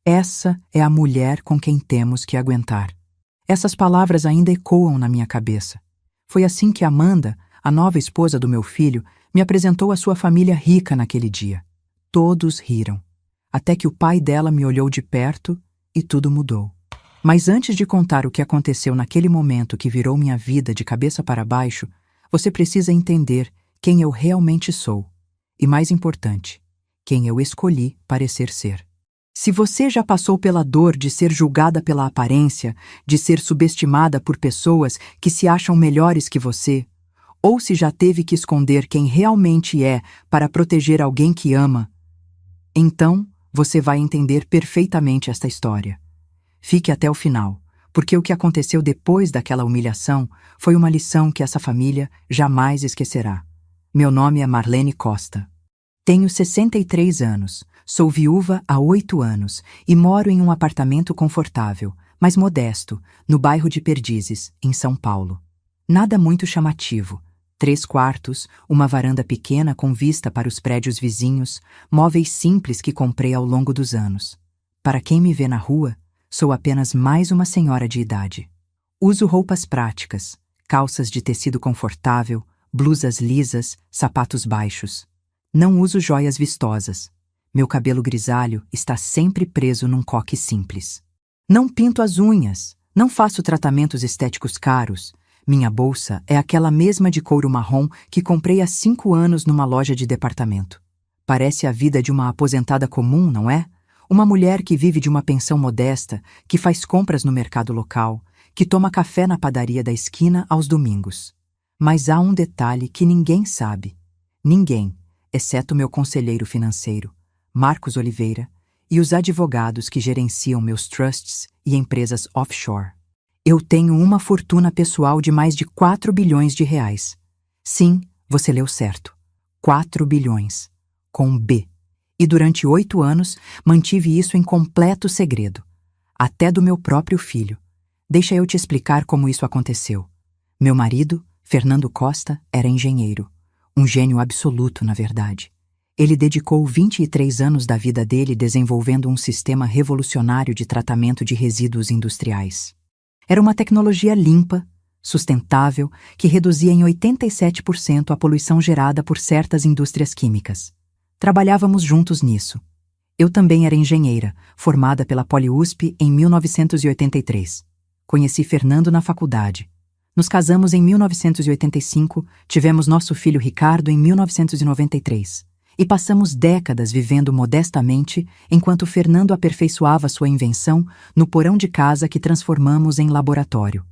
Essa é a mulher com quem temos que aguentar. Essas palavras ainda ecoam na minha cabeça. Foi assim que Amanda, a nova esposa do meu filho, me apresentou a sua família rica naquele dia. Todos riram, até que o pai dela me olhou de perto e tudo mudou. Mas antes de contar o que aconteceu naquele momento que virou minha vida de cabeça para baixo, você precisa entender quem eu realmente sou. E mais importante, quem eu escolhi parecer ser. Se você já passou pela dor de ser julgada pela aparência, de ser subestimada por pessoas que se acham melhores que você, ou se já teve que esconder quem realmente é para proteger alguém que ama, então você vai entender perfeitamente esta história. Fique até o final, porque o que aconteceu depois daquela humilhação foi uma lição que essa família jamais esquecerá. Meu nome é Marlene Costa. Tenho 63 anos, sou viúva há 8 anos e moro em um apartamento confortável, mas modesto, no bairro de Perdizes, em São Paulo. Nada muito chamativo. 3 quartos, uma varanda pequena com vista para os prédios vizinhos, móveis simples que comprei ao longo dos anos. Para quem me vê na rua, sou apenas mais uma senhora de idade. Uso roupas práticas, calças de tecido confortável, blusas lisas, sapatos baixos. Não uso joias vistosas. Meu cabelo grisalho está sempre preso num coque simples. Não pinto as unhas, não faço tratamentos estéticos caros. Minha bolsa é aquela mesma de couro marrom que comprei há 5 anos numa loja de departamento. Parece a vida de uma aposentada comum, não é? Uma mulher que vive de uma pensão modesta, que faz compras no mercado local, que toma café na padaria da esquina aos domingos. Mas há um detalhe que ninguém sabe. Ninguém, exceto meu conselheiro financeiro, Marcos Oliveira, e os advogados que gerenciam meus trusts e empresas offshore. Eu tenho uma fortuna pessoal de mais de 4 bilhões de reais. Sim, você leu certo. 4 bilhões. Com B. E durante 8 anos mantive isso em completo segredo. Até do meu próprio filho. Deixa eu te explicar como isso aconteceu. Meu marido, Fernando Costa, era engenheiro. Um gênio absoluto, na verdade. Ele dedicou 23 anos da vida dele desenvolvendo um sistema revolucionário de tratamento de resíduos industriais. Era uma tecnologia limpa, sustentável, que reduzia em 87% a poluição gerada por certas indústrias químicas. Trabalhávamos juntos nisso. Eu também era engenheira, formada pela PoliUSP em 1983. Conheci Fernando na faculdade. Nos casamos em 1985, tivemos nosso filho Ricardo em 1993. E passamos décadas vivendo modestamente enquanto Fernando aperfeiçoava sua invenção no porão de casa que transformamos em laboratório.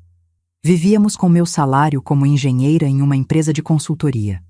Vivíamos com meu salário como engenheira em uma empresa de consultoria.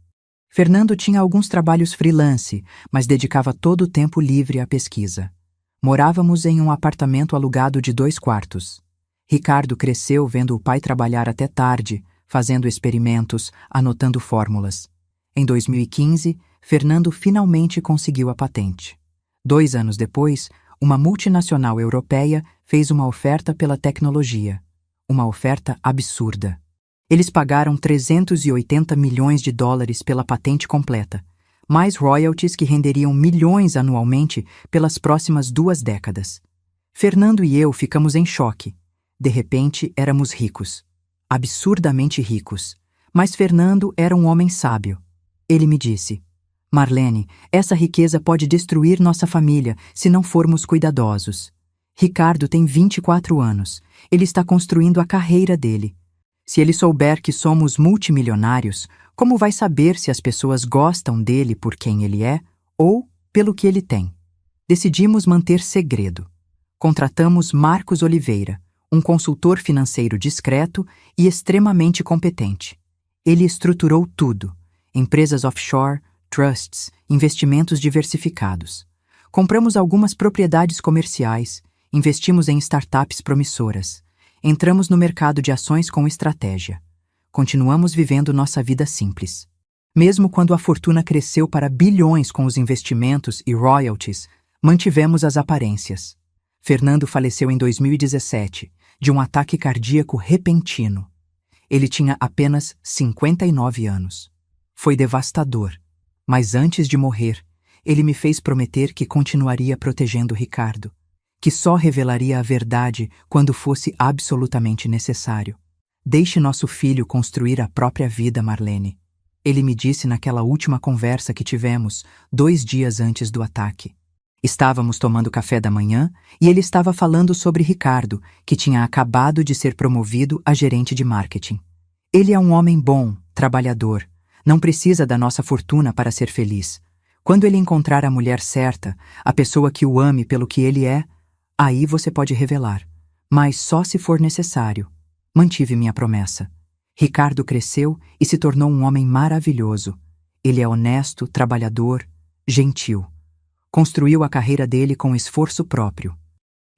Fernando tinha alguns trabalhos freelance, mas dedicava todo o tempo livre à pesquisa. Morávamos em um apartamento alugado de 2 quartos. Ricardo cresceu vendo o pai trabalhar até tarde, fazendo experimentos, anotando fórmulas. Em 2015, Fernando finalmente conseguiu a patente. 2 anos depois, uma multinacional europeia fez uma oferta pela tecnologia. Uma oferta absurda. Eles pagaram 380 milhões de dólares pela patente completa, mais royalties que renderiam milhões anualmente pelas próximas 2 décadas. Fernando e eu ficamos em choque. De repente, éramos ricos. Absurdamente ricos. Mas Fernando era um homem sábio. Ele me disse: Marlene, essa riqueza pode destruir nossa família se não formos cuidadosos. Ricardo tem 24 anos. Ele está construindo a carreira dele. Se ele souber que somos multimilionários, como vai saber se as pessoas gostam dele por quem ele é ou pelo que ele tem? Decidimos manter segredo. Contratamos Marcos Oliveira, um consultor financeiro discreto e extremamente competente. Ele estruturou tudo: empresas offshore, trusts, investimentos diversificados. Compramos algumas propriedades comerciais, investimos em startups promissoras. Entramos no mercado de ações com estratégia. Continuamos vivendo nossa vida simples. Mesmo quando a fortuna cresceu para bilhões com os investimentos e royalties, mantivemos as aparências. Fernando faleceu em 2017, de um ataque cardíaco repentino. Ele tinha apenas 59 anos. Foi devastador. Mas antes de morrer, ele me fez prometer que continuaria protegendo Ricardo, que só revelaria a verdade quando fosse absolutamente necessário. Deixe nosso filho construir a própria vida, Marlene. Ele me disse naquela última conversa que tivemos, 2 dias antes do ataque. Estávamos tomando café da manhã e ele estava falando sobre Ricardo, que tinha acabado de ser promovido a gerente de marketing. Ele é um homem bom, trabalhador. Não precisa da nossa fortuna para ser feliz. Quando ele encontrar a mulher certa, a pessoa que o ame pelo que ele é, aí você pode revelar. Mas só se for necessário. Mantive minha promessa. Ricardo cresceu e se tornou um homem maravilhoso. Ele é honesto, trabalhador, gentil. Construiu a carreira dele com esforço próprio.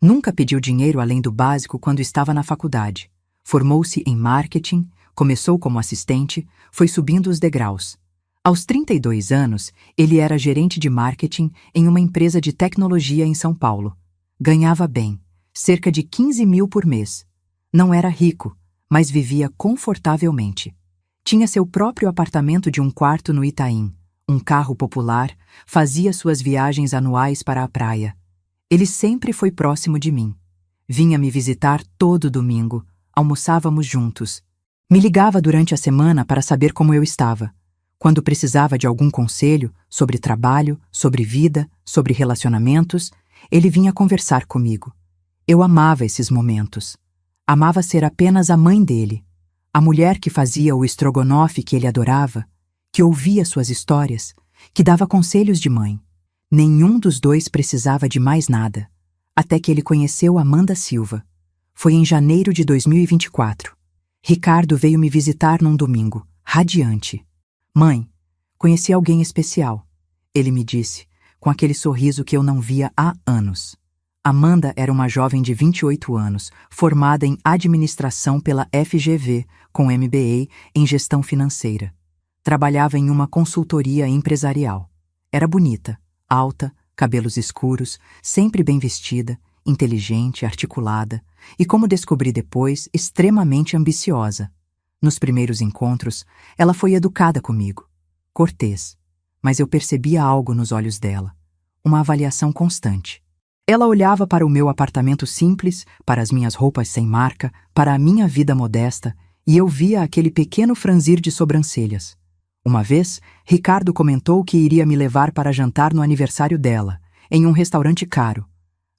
Nunca pediu dinheiro além do básico quando estava na faculdade. Formou-se em marketing, começou como assistente, foi subindo os degraus. Aos 32 anos, ele era gerente de marketing em uma empresa de tecnologia em São Paulo. Ganhava bem, cerca de 15 mil por mês. Não era rico, mas vivia confortavelmente. Tinha seu próprio apartamento de 1 quarto no Itaim, um carro popular, fazia suas viagens anuais para a praia. Ele sempre foi próximo de mim. Vinha me visitar todo domingo, almoçávamos juntos. Me ligava durante a semana para saber como eu estava. Quando precisava de algum conselho sobre trabalho, sobre vida, sobre relacionamentos, ele vinha conversar comigo. Eu amava esses momentos. Amava ser apenas a mãe dele, a mulher que fazia o estrogonofe que ele adorava, que ouvia suas histórias, que dava conselhos de mãe. Nenhum dos dois precisava de mais nada, até que ele conheceu Amanda Silva. Foi em janeiro de 2024. Ricardo veio me visitar num domingo, radiante. Mãe, conheci alguém especial, ele me disse, com aquele sorriso que eu não via há anos. Amanda era uma jovem de 28 anos, formada em administração pela FGV, com MBA em gestão financeira. Trabalhava em uma consultoria empresarial. Era bonita, alta, cabelos escuros, sempre bem vestida, inteligente, articulada e, como descobri depois, extremamente ambiciosa. Nos primeiros encontros, ela foi educada comigo, cortês, mas eu percebia algo nos olhos dela, uma avaliação constante. Ela olhava para o meu apartamento simples, para as minhas roupas sem marca, para a minha vida modesta, e eu via aquele pequeno franzir de sobrancelhas. Uma vez, Ricardo comentou que iria me levar para jantar no aniversário dela, em um restaurante caro.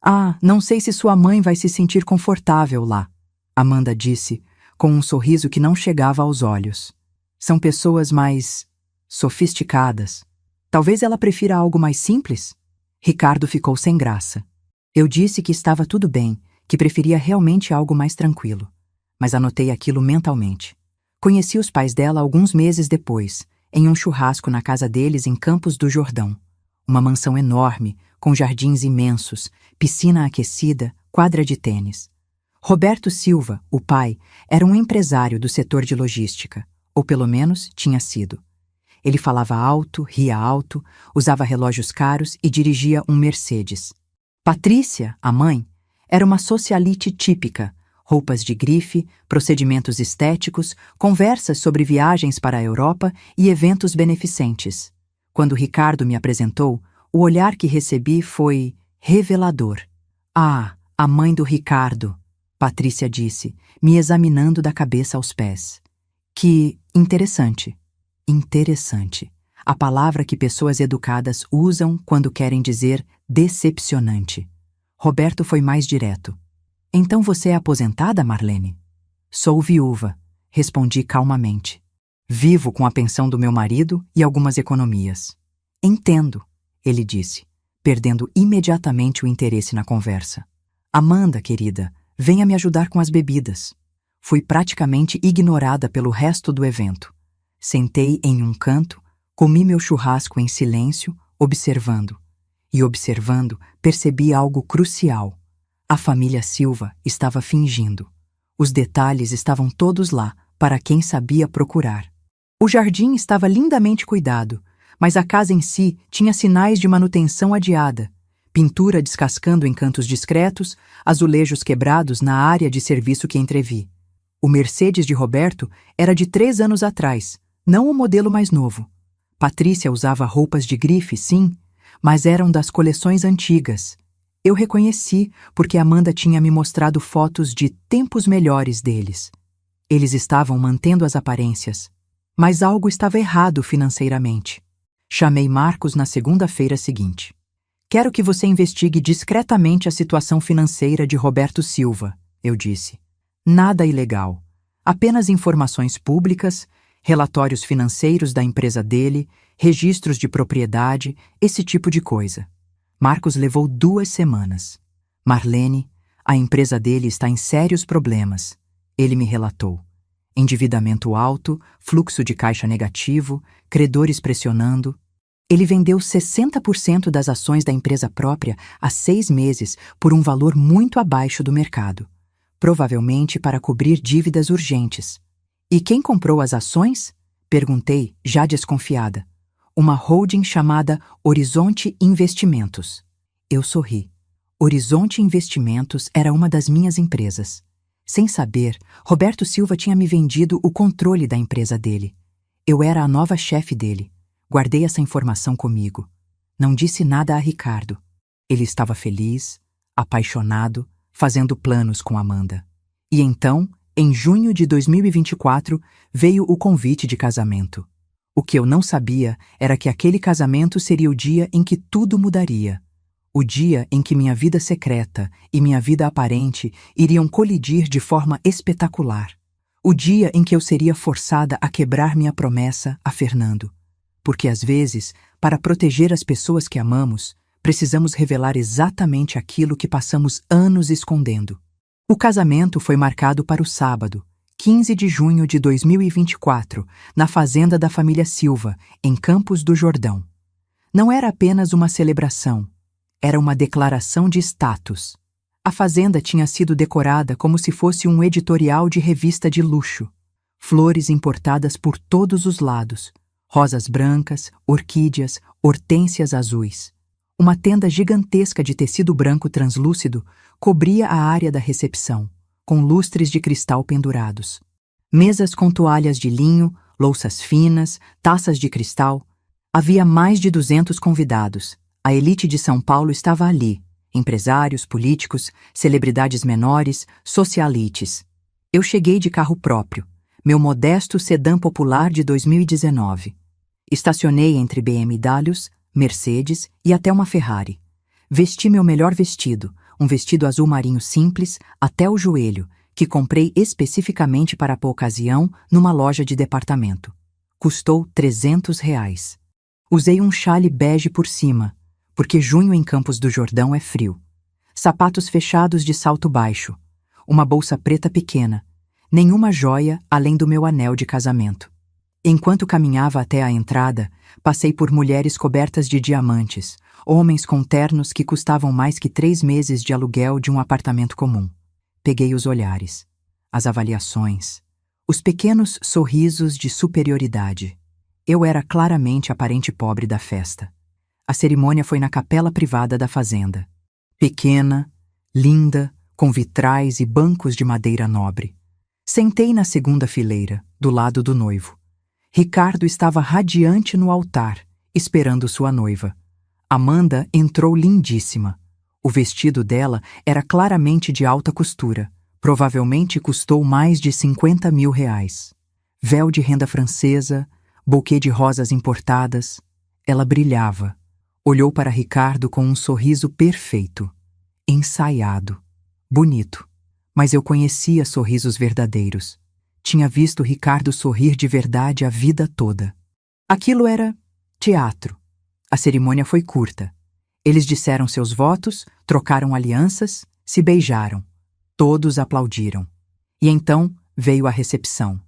Ah, não sei se sua mãe vai se sentir confortável lá, Amanda disse, com um sorriso que não chegava aos olhos. São pessoas mais sofisticadas. Talvez ela prefira algo mais simples? Ricardo ficou sem graça. Eu disse que estava tudo bem, que preferia realmente algo mais tranquilo. Mas anotei aquilo mentalmente. Conheci os pais dela alguns meses depois, em um churrasco na casa deles em Campos do Jordão. Uma mansão enorme, com jardins imensos, piscina aquecida, quadra de tênis. Roberto Silva, o pai, era um empresário do setor de logística, ou pelo menos tinha sido. Ele falava alto, ria alto, usava relógios caros e dirigia um Mercedes. Patrícia, a mãe, era uma socialite típica, roupas de grife, procedimentos estéticos, conversas sobre viagens para a Europa e eventos beneficentes. Quando Ricardo me apresentou, o olhar que recebi foi revelador. Ah, a mãe do Ricardo, Patrícia disse, me examinando da cabeça aos pés. Que interessante. Interessante. A palavra que pessoas educadas usam quando querem dizer decepcionante. Roberto foi mais direto. Então você é aposentada, Marlene? Sou viúva, respondi calmamente. Vivo com a pensão do meu marido e algumas economias. Entendo, ele disse, perdendo imediatamente o interesse na conversa. Amanda, querida, venha me ajudar com as bebidas. Fui praticamente ignorada pelo resto do evento. Sentei em um canto, comi meu churrasco em silêncio, observando. E observando, percebi algo crucial. A família Silva estava fingindo. Os detalhes estavam todos lá, para quem sabia procurar. O jardim estava lindamente cuidado, mas a casa em si tinha sinais de manutenção adiada. Pintura descascando em cantos discretos, azulejos quebrados na área de serviço que entrevi. O Mercedes de Roberto era de 3 anos atrás, não o modelo mais novo. Patrícia usava roupas de grife, sim, mas eram das coleções antigas. Eu reconheci porque Amanda tinha me mostrado fotos de tempos melhores deles. Eles estavam mantendo as aparências, mas algo estava errado financeiramente. Chamei Marcos na segunda-feira seguinte. Quero que você investigue discretamente a situação financeira de Roberto Silva, eu disse. Nada ilegal. Apenas informações públicas, relatórios financeiros da empresa dele, registros de propriedade, esse tipo de coisa. Marcos levou 2 semanas. Marlene, a empresa dele está em sérios problemas. Ele me relatou. Endividamento alto, fluxo de caixa negativo, credores pressionando. Ele vendeu 60% das ações da empresa própria há 6 meses por um valor muito abaixo do mercado, provavelmente para cobrir dívidas urgentes. E quem comprou as ações? Perguntei, já desconfiada. Uma holding chamada Horizonte Investimentos. Eu sorri. Horizonte Investimentos era uma das minhas empresas. Sem saber, Roberto Silva tinha me vendido o controle da empresa dele. Eu era a nova chefe dele. Guardei essa informação comigo. Não disse nada a Ricardo. Ele estava feliz, apaixonado, fazendo planos com Amanda. E então, em junho de 2024, veio o convite de casamento. O que eu não sabia era que aquele casamento seria o dia em que tudo mudaria. O dia em que minha vida secreta e minha vida aparente iriam colidir de forma espetacular. O dia em que eu seria forçada a quebrar minha promessa a Fernando. Porque às vezes, para proteger as pessoas que amamos, precisamos revelar exatamente aquilo que passamos anos escondendo. O casamento foi marcado para o sábado, 15 de junho de 2024, na fazenda da família Silva, em Campos do Jordão. Não era apenas uma celebração, era uma declaração de status. A fazenda tinha sido decorada como se fosse um editorial de revista de luxo. Flores importadas por todos os lados. Rosas brancas, orquídeas, hortênsias azuis. Uma tenda gigantesca de tecido branco translúcido cobria a área da recepção, com lustres de cristal pendurados. Mesas com toalhas de linho, louças finas, taças de cristal. Havia mais de 200 convidados. A elite de São Paulo estava ali. Empresários, políticos, celebridades menores, socialites. Eu cheguei de carro próprio. Meu modesto sedã popular de 2019. Estacionei entre BMWs, Mercedes e até uma Ferrari. Vesti meu melhor vestido, um vestido azul marinho simples, até o joelho, que comprei especificamente para a ocasião numa loja de departamento. Custou R$ 300. Usei um chale bege por cima, porque junho em Campos do Jordão é frio. Sapatos fechados de salto baixo, uma bolsa preta pequena, nenhuma joia além do meu anel de casamento. Enquanto caminhava até a entrada, passei por mulheres cobertas de diamantes, homens com ternos que custavam mais que 3 meses de aluguel de um apartamento comum. Peguei os olhares, as avaliações, os pequenos sorrisos de superioridade. Eu era claramente a parente pobre da festa. A cerimônia foi na capela privada da fazenda. Pequena, linda, com vitrais e bancos de madeira nobre. Sentei na segunda fileira, do lado do noivo. Ricardo estava radiante no altar, esperando sua noiva. Amanda entrou lindíssima. O vestido dela era claramente de alta costura. Provavelmente custou mais de R$ 50 mil. Véu de renda francesa, buquê de rosas importadas. Ela brilhava. Olhou para Ricardo com um sorriso perfeito. Ensaiado. Bonito. Mas eu conhecia sorrisos verdadeiros. Tinha visto Ricardo sorrir de verdade a vida toda. Aquilo era teatro. A cerimônia foi curta. Eles disseram seus votos, trocaram alianças, se beijaram. Todos aplaudiram. E então veio a recepção.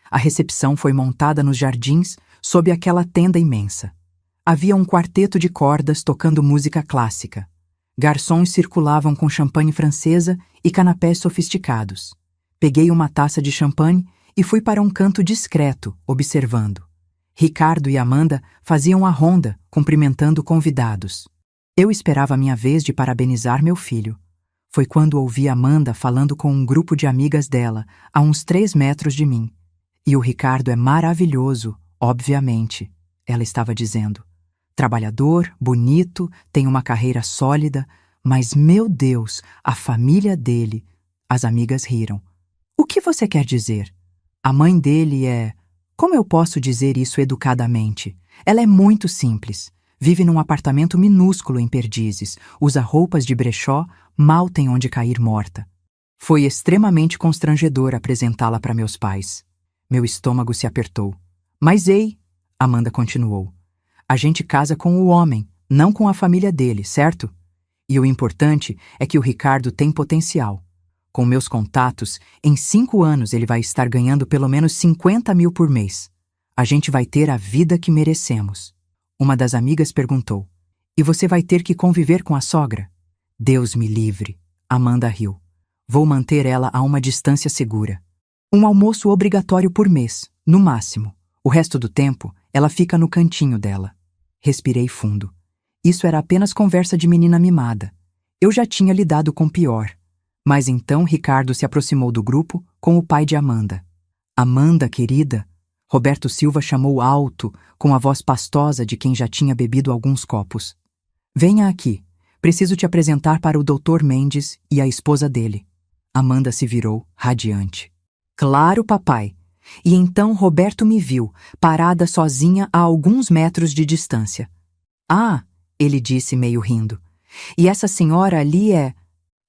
A recepção foi montada nos jardins, sob aquela tenda imensa. Havia um quarteto de cordas tocando música clássica. Garçons circulavam com champanhe francesa e canapés sofisticados. Peguei uma taça de champanhe e fui para um canto discreto, observando. Ricardo e Amanda faziam a ronda, cumprimentando convidados. Eu esperava a minha vez de parabenizar meu filho. Foi quando ouvi Amanda falando com um grupo de amigas dela, a uns 3 metros de mim. E o Ricardo é maravilhoso, obviamente, ela estava dizendo. Trabalhador, bonito, tem uma carreira sólida, Mas, meu Deus, a família dele... As amigas riram. O que você quer dizer? A mãe dele é... Como eu posso dizer isso educadamente? Ela é muito simples. Vive num apartamento minúsculo em Perdizes, usa roupas de brechó, mal tem onde cair morta. Foi extremamente constrangedor apresentá-la para meus pais. Meu estômago se apertou. Mas ei, Amanda continuou, a gente casa com o homem, não com a família dele, certo? E o importante é que o Ricardo tem potencial. Com meus contatos, em 5 anos ele vai estar ganhando pelo menos 50 mil por mês. A gente vai ter a vida que merecemos. Uma das amigas perguntou, e você vai ter que conviver com a sogra? Deus me livre, Amanda riu. Vou manter ela a uma distância segura. Um almoço obrigatório por mês, no máximo. O resto do tempo, ela fica no cantinho dela. Respirei fundo. Isso era apenas conversa de menina mimada. Eu já tinha lidado com pior. Mas então Ricardo se aproximou do grupo com o pai de Amanda. Amanda, querida, Roberto Silva chamou alto, com a voz pastosa de quem já tinha bebido alguns copos. Venha aqui. Preciso te apresentar para o Dr. Mendes e a esposa dele. Amanda se virou, radiante. Claro, papai. E então Roberto me viu, parada sozinha a alguns metros de distância. Ah, ele disse meio rindo. E essa senhora ali é...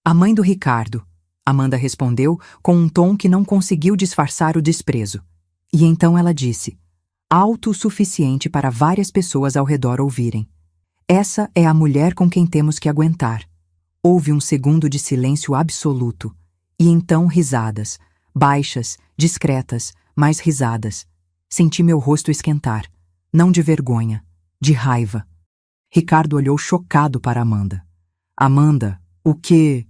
a mãe do Ricardo. Amanda respondeu com um tom que não conseguiu disfarçar o desprezo. E então ela disse, alto o suficiente para várias pessoas ao redor ouvirem. Essa é a mulher com quem temos que aguentar. Houve um segundo de silêncio absoluto. E então risadas, baixas, discretas, mas risadas. Senti meu rosto esquentar, não de vergonha, de raiva. Ricardo olhou chocado para Amanda. Amanda, o quê?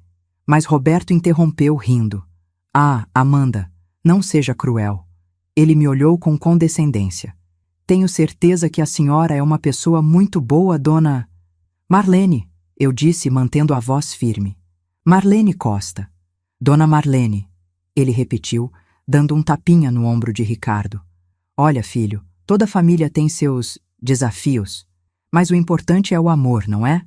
Mas Roberto interrompeu rindo. Ah, Amanda, não seja cruel. Ele me olhou com condescendência. Tenho certeza que a senhora é uma pessoa muito boa, dona... Marlene, eu disse mantendo a voz firme. Marlene Costa. Dona Marlene, ele repetiu, dando um tapinha no ombro de Ricardo. Olha, filho, toda família tem seus desafios, mas o importante é o amor, não é?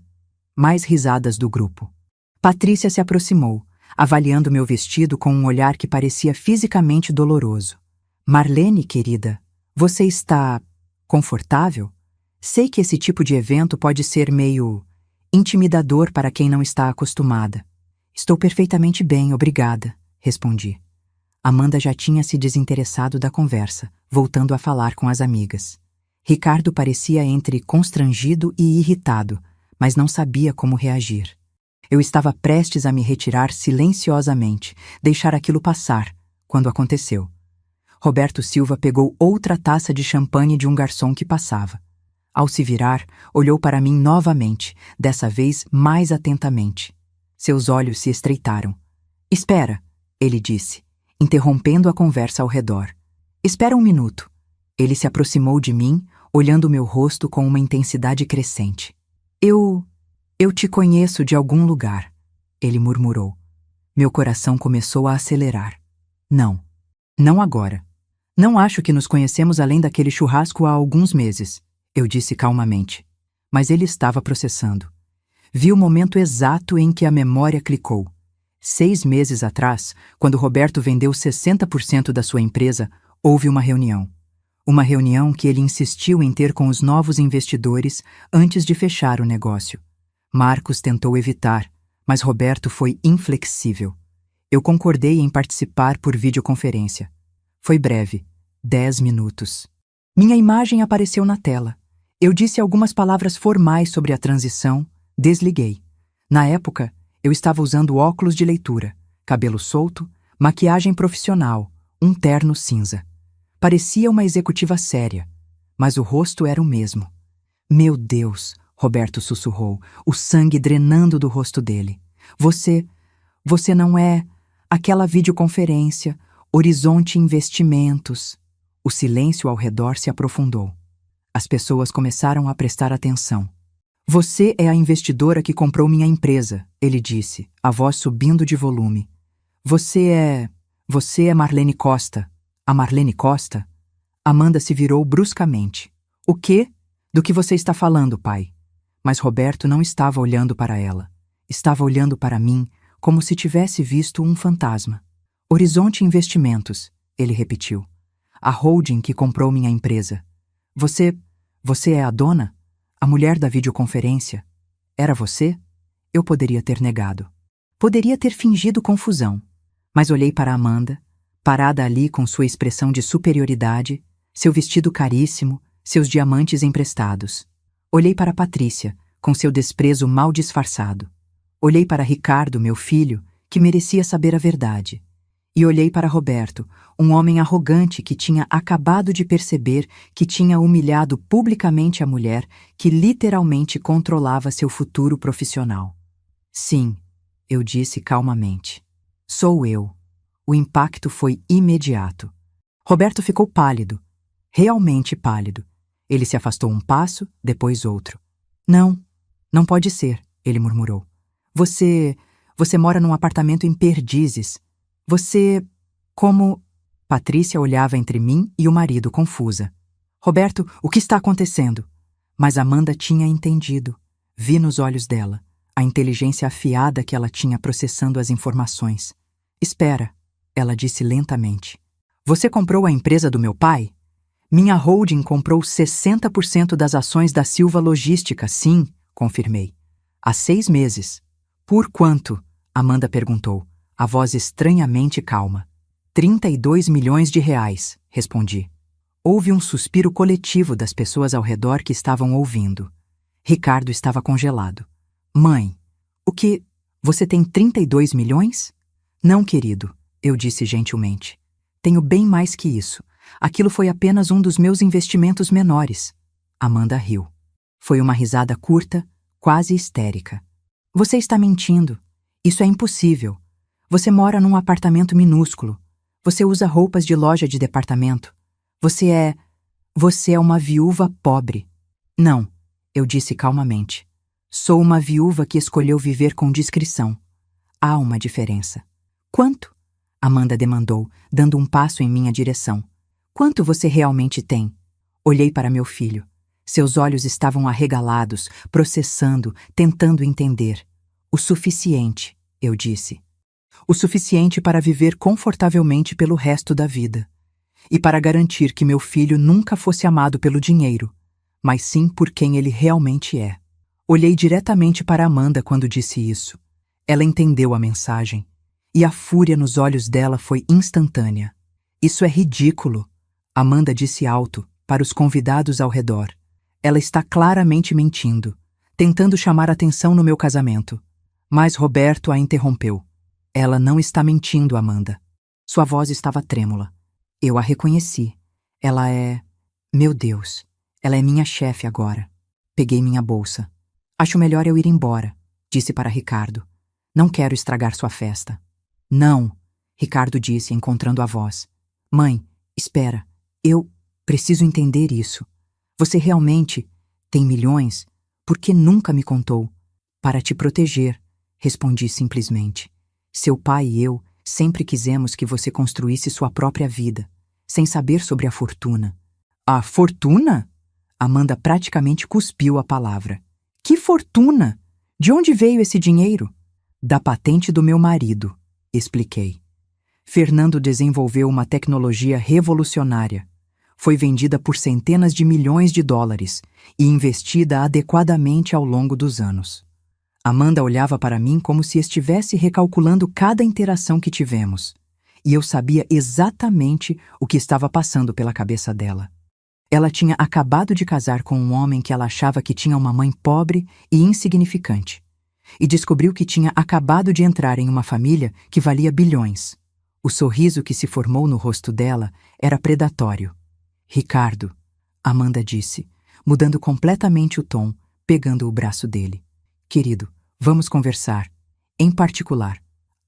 Mais risadas do grupo. Patrícia se aproximou, avaliando meu vestido com um olhar que parecia fisicamente doloroso. Marlene, querida, você está confortável? Sei que esse tipo de evento pode ser meio intimidador para quem não está acostumada. Estou perfeitamente bem, obrigada, respondi. Amanda já tinha se desinteressado da conversa, voltando a falar com as amigas. Ricardo parecia entre constrangido e irritado, mas não sabia como reagir. Eu estava prestes a me retirar silenciosamente, deixar aquilo passar, quando aconteceu. Roberto Silva pegou outra taça de champanhe de um garçom que passava. Ao se virar, olhou para mim novamente, dessa vez mais atentamente. Seus olhos se estreitaram. Espera, ele disse, interrompendo a conversa ao redor. Espera um minuto. Ele se aproximou de mim, olhando meu rosto com uma intensidade crescente. Eu te conheço de algum lugar, ele murmurou. Meu coração começou a acelerar. Não agora. Não acho que nos conhecemos além daquele churrasco há alguns meses, eu disse calmamente. Mas ele estava processando. Vi o momento exato em que a memória clicou. 6 meses atrás, quando Roberto vendeu 60% da sua empresa, houve uma reunião. Uma reunião que ele insistiu em ter com os novos investidores antes de fechar o negócio. Marcos tentou evitar, mas Roberto foi inflexível. Eu concordei em participar por videoconferência. Foi breve, 10 minutos. Minha imagem apareceu na tela. Eu disse algumas palavras formais sobre a transição, desliguei. Na época, eu estava usando óculos de leitura, cabelo solto, maquiagem profissional, um terno cinza. Parecia uma executiva séria, mas o rosto era o mesmo. Meu Deus, Roberto sussurrou, o sangue drenando do rosto dele. Você não é aquela videoconferência, Horizonte Investimentos. O silêncio ao redor se aprofundou. As pessoas começaram a prestar atenção. Você é a investidora que comprou minha empresa, ele disse, a voz subindo de volume. Você é Marlene Costa. A Marlene Costa? Amanda se virou bruscamente. O quê? Do que você está falando, pai? Mas Roberto não estava olhando para ela. Estava olhando para mim como se tivesse visto um fantasma. Horizonte Investimentos, ele repetiu. A holding que comprou minha empresa. Você é a dona? A mulher da videoconferência? Era você? Eu poderia ter negado. Poderia ter fingido confusão. Mas olhei para Amanda, parada ali com sua expressão de superioridade, seu vestido caríssimo, seus diamantes emprestados. Olhei para Patrícia, com seu desprezo mal disfarçado. Olhei para Ricardo, meu filho, que merecia saber a verdade. E olhei para Roberto, um homem arrogante que tinha acabado de perceber que tinha humilhado publicamente a mulher que literalmente controlava seu futuro profissional. Sim, eu disse calmamente. Sou eu. O impacto foi imediato. Roberto ficou pálido, realmente pálido. Ele se afastou um passo, depois outro. Não pode ser, ele murmurou. Você mora num apartamento em Perdizes. Como... Patrícia olhava entre mim e o marido, confusa. Roberto, o que está acontecendo? Mas Amanda tinha entendido. Vi nos olhos dela, a inteligência afiada que ela tinha processando as informações. Espera, ela disse lentamente. Você comprou a empresa do meu pai? Minha holding comprou 60% das ações da Silva Logística, sim, confirmei. Há 6 meses. Por quanto? Amanda perguntou, a voz estranhamente calma. 32 milhões de reais, respondi. Houve um suspiro coletivo das pessoas ao redor que estavam ouvindo. Ricardo estava congelado. Mãe, o que? Você tem 32 milhões? Não, querido, eu disse gentilmente. Tenho bem mais que isso. Aquilo foi apenas um dos meus investimentos menores. Amanda riu. Foi uma risada curta, quase histérica. Você está mentindo. Isso é impossível. Você mora num apartamento minúsculo. Você usa roupas de loja de departamento. Você é uma viúva pobre. Não, eu disse calmamente. Sou uma viúva que escolheu viver com discrição. Há uma diferença. Quanto? Amanda demandou, dando um passo em minha direção. Quanto você realmente tem? Olhei para meu filho. Seus olhos estavam arregalados, processando, tentando entender. O suficiente, eu disse. O suficiente para viver confortavelmente pelo resto da vida. E para garantir que meu filho nunca fosse amado pelo dinheiro, mas sim por quem ele realmente é. Olhei diretamente para Amanda quando disse isso. Ela entendeu a mensagem. E a fúria nos olhos dela foi instantânea. Isso é ridículo, Amanda disse alto, para os convidados ao redor. Ela está claramente mentindo, tentando chamar atenção no meu casamento. Mas Roberto a interrompeu. Ela não está mentindo, Amanda. Sua voz estava trêmula. Eu a reconheci. Ela é... Meu Deus, ela é minha chefe agora. Peguei minha bolsa. Acho melhor eu ir embora, disse para Ricardo. Não quero estragar sua festa. Não, Ricardo disse, encontrando a voz. Mãe, espera. Eu preciso entender isso. Você realmente tem milhões? Por que nunca me contou? Para te proteger, respondi simplesmente. Seu pai e eu sempre quisemos que você construísse sua própria vida, sem saber sobre a fortuna. A fortuna? Amanda praticamente cuspiu a palavra. Que fortuna? De onde veio esse dinheiro? Da patente do meu marido, expliquei. Fernando desenvolveu uma tecnologia revolucionária. Foi vendida por centenas de milhões de dólares e investida adequadamente ao longo dos anos. Amanda olhava para mim como se estivesse recalculando cada interação que tivemos, e eu sabia exatamente o que estava passando pela cabeça dela. Ela tinha acabado de casar com um homem que ela achava que tinha uma mãe pobre e insignificante, e descobriu que tinha acabado de entrar em uma família que valia bilhões. O sorriso que se formou no rosto dela era predatório. Ricardo, Amanda disse, mudando completamente o tom, pegando o braço dele. Querido, vamos conversar. Em particular,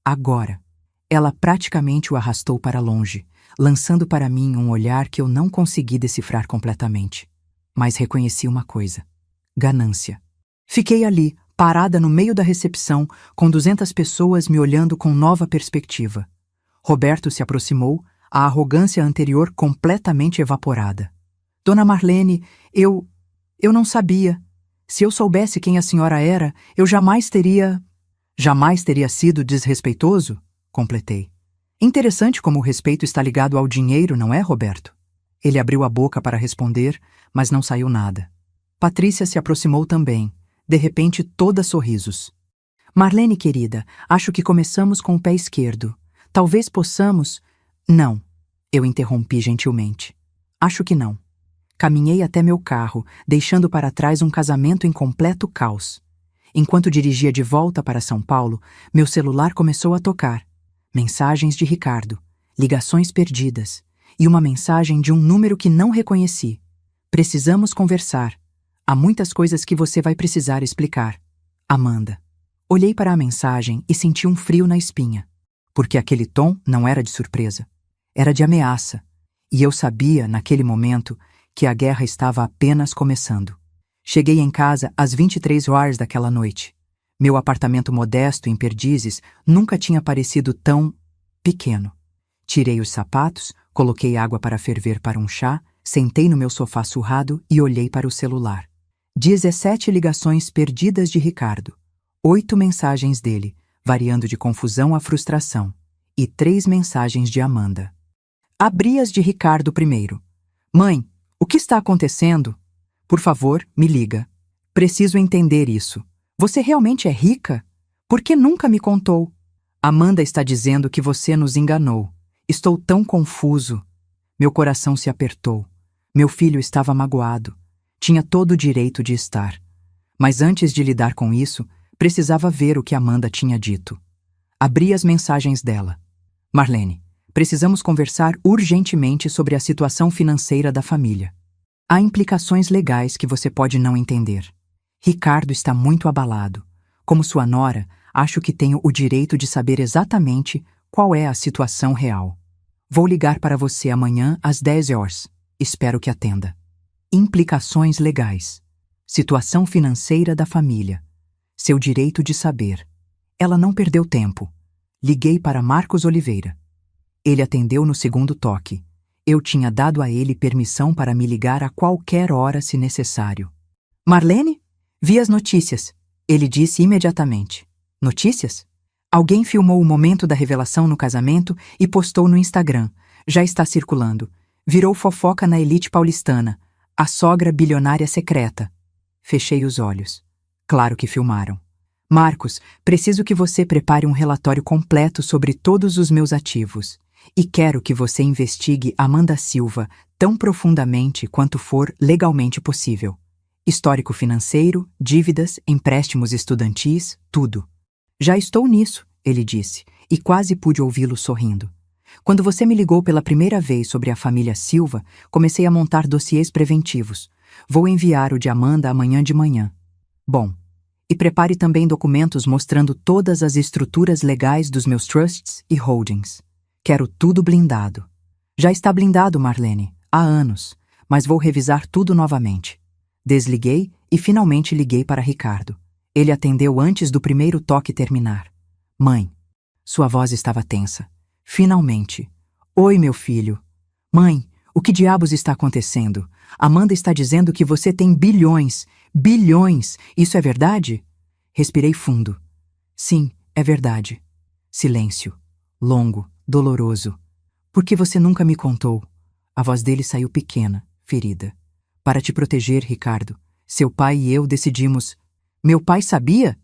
agora. Ela praticamente o arrastou para longe, lançando para mim um olhar que eu não consegui decifrar completamente. Mas reconheci uma coisa: ganância. Fiquei ali, parada no meio da recepção, com 200 pessoas me olhando com nova perspectiva. Roberto se aproximou, a arrogância anterior completamente evaporada. Dona Marlene, eu não sabia. Se eu soubesse quem a senhora era, eu jamais teria... Jamais teria sido desrespeitoso? Completei. Interessante como o respeito está ligado ao dinheiro, não é, Roberto? Ele abriu a boca para responder, mas não saiu nada. Patrícia se aproximou também, de repente toda sorrisos. Marlene, querida, acho que começamos com o pé esquerdo. Talvez possamos... Não, eu interrompi gentilmente. Acho que não. Caminhei até meu carro, deixando para trás um casamento em completo caos. Enquanto dirigia de volta para São Paulo, meu celular começou a tocar. Mensagens de Ricardo, ligações perdidas e uma mensagem de um número que não reconheci. Precisamos conversar. Há muitas coisas que você vai precisar explicar. Amanda. Olhei para a mensagem e senti um frio na espinha, porque aquele tom não era de surpresa. Era de ameaça, e eu sabia, naquele momento, que a guerra estava apenas começando. Cheguei em casa às 23 horas daquela noite. Meu apartamento modesto em Perdizes nunca tinha parecido tão pequeno. Tirei os sapatos, coloquei água para ferver para um chá, sentei no meu sofá surrado e olhei para o celular. 17 ligações perdidas de Ricardo, 8 mensagens dele, variando de confusão a frustração, e 3 mensagens de Amanda. Abri as de Ricardo primeiro. Mãe, o que está acontecendo? Por favor, me liga. Preciso entender isso. Você realmente é rica? Por que nunca me contou? Amanda está dizendo que você nos enganou. Estou tão confuso. Meu coração se apertou. Meu filho estava magoado. Tinha todo o direito de estar. Mas antes de lidar com isso, precisava ver o que Amanda tinha dito. Abri as mensagens dela. Marlene, precisamos conversar urgentemente sobre a situação financeira da família. Há implicações legais que você pode não entender. Ricardo está muito abalado. Como sua nora, acho que tenho o direito de saber exatamente qual é a situação real. Vou ligar para você amanhã às 10 horas. Espero que atenda. Implicações legais. Situação financeira da família. Seu direito de saber. Ela não perdeu tempo. Liguei para Marcos Oliveira. Ele atendeu no segundo toque. Eu tinha dado a ele permissão para me ligar a qualquer hora se necessário. Marlene? Vi as notícias. Ele disse imediatamente. Notícias? Alguém filmou o momento da revelação no casamento e postou no Instagram. Já está circulando. Virou fofoca na elite paulistana. A sogra bilionária secreta. Fechei os olhos. Claro que filmaram. Marcos, preciso que você prepare um relatório completo sobre todos os meus ativos. E quero que você investigue Amanda Silva tão profundamente quanto for legalmente possível. Histórico financeiro, dívidas, empréstimos estudantis, tudo. Já estou nisso, ele disse, e quase pude ouvi-lo sorrindo. Quando você me ligou pela primeira vez sobre a família Silva, comecei a montar dossiês preventivos. Vou enviar o de Amanda amanhã de manhã. Bom, e prepare também documentos mostrando todas as estruturas legais dos meus trusts e holdings. Quero tudo blindado. Já está blindado, Marlene, há anos, mas vou revisar tudo novamente. Desliguei e finalmente liguei para Ricardo. Ele atendeu antes do primeiro toque terminar. Mãe. Sua voz estava tensa. Finalmente. Oi, meu filho. Mãe, o que diabos está acontecendo? Amanda está dizendo que você tem bilhões. Bilhões! Isso é verdade? Respirei fundo. Sim, é verdade. Silêncio. Longo. Doloroso. Por que você nunca me contou? A voz dele saiu pequena, ferida. Para te proteger, Ricardo. Seu pai e eu decidimos... Meu pai sabia?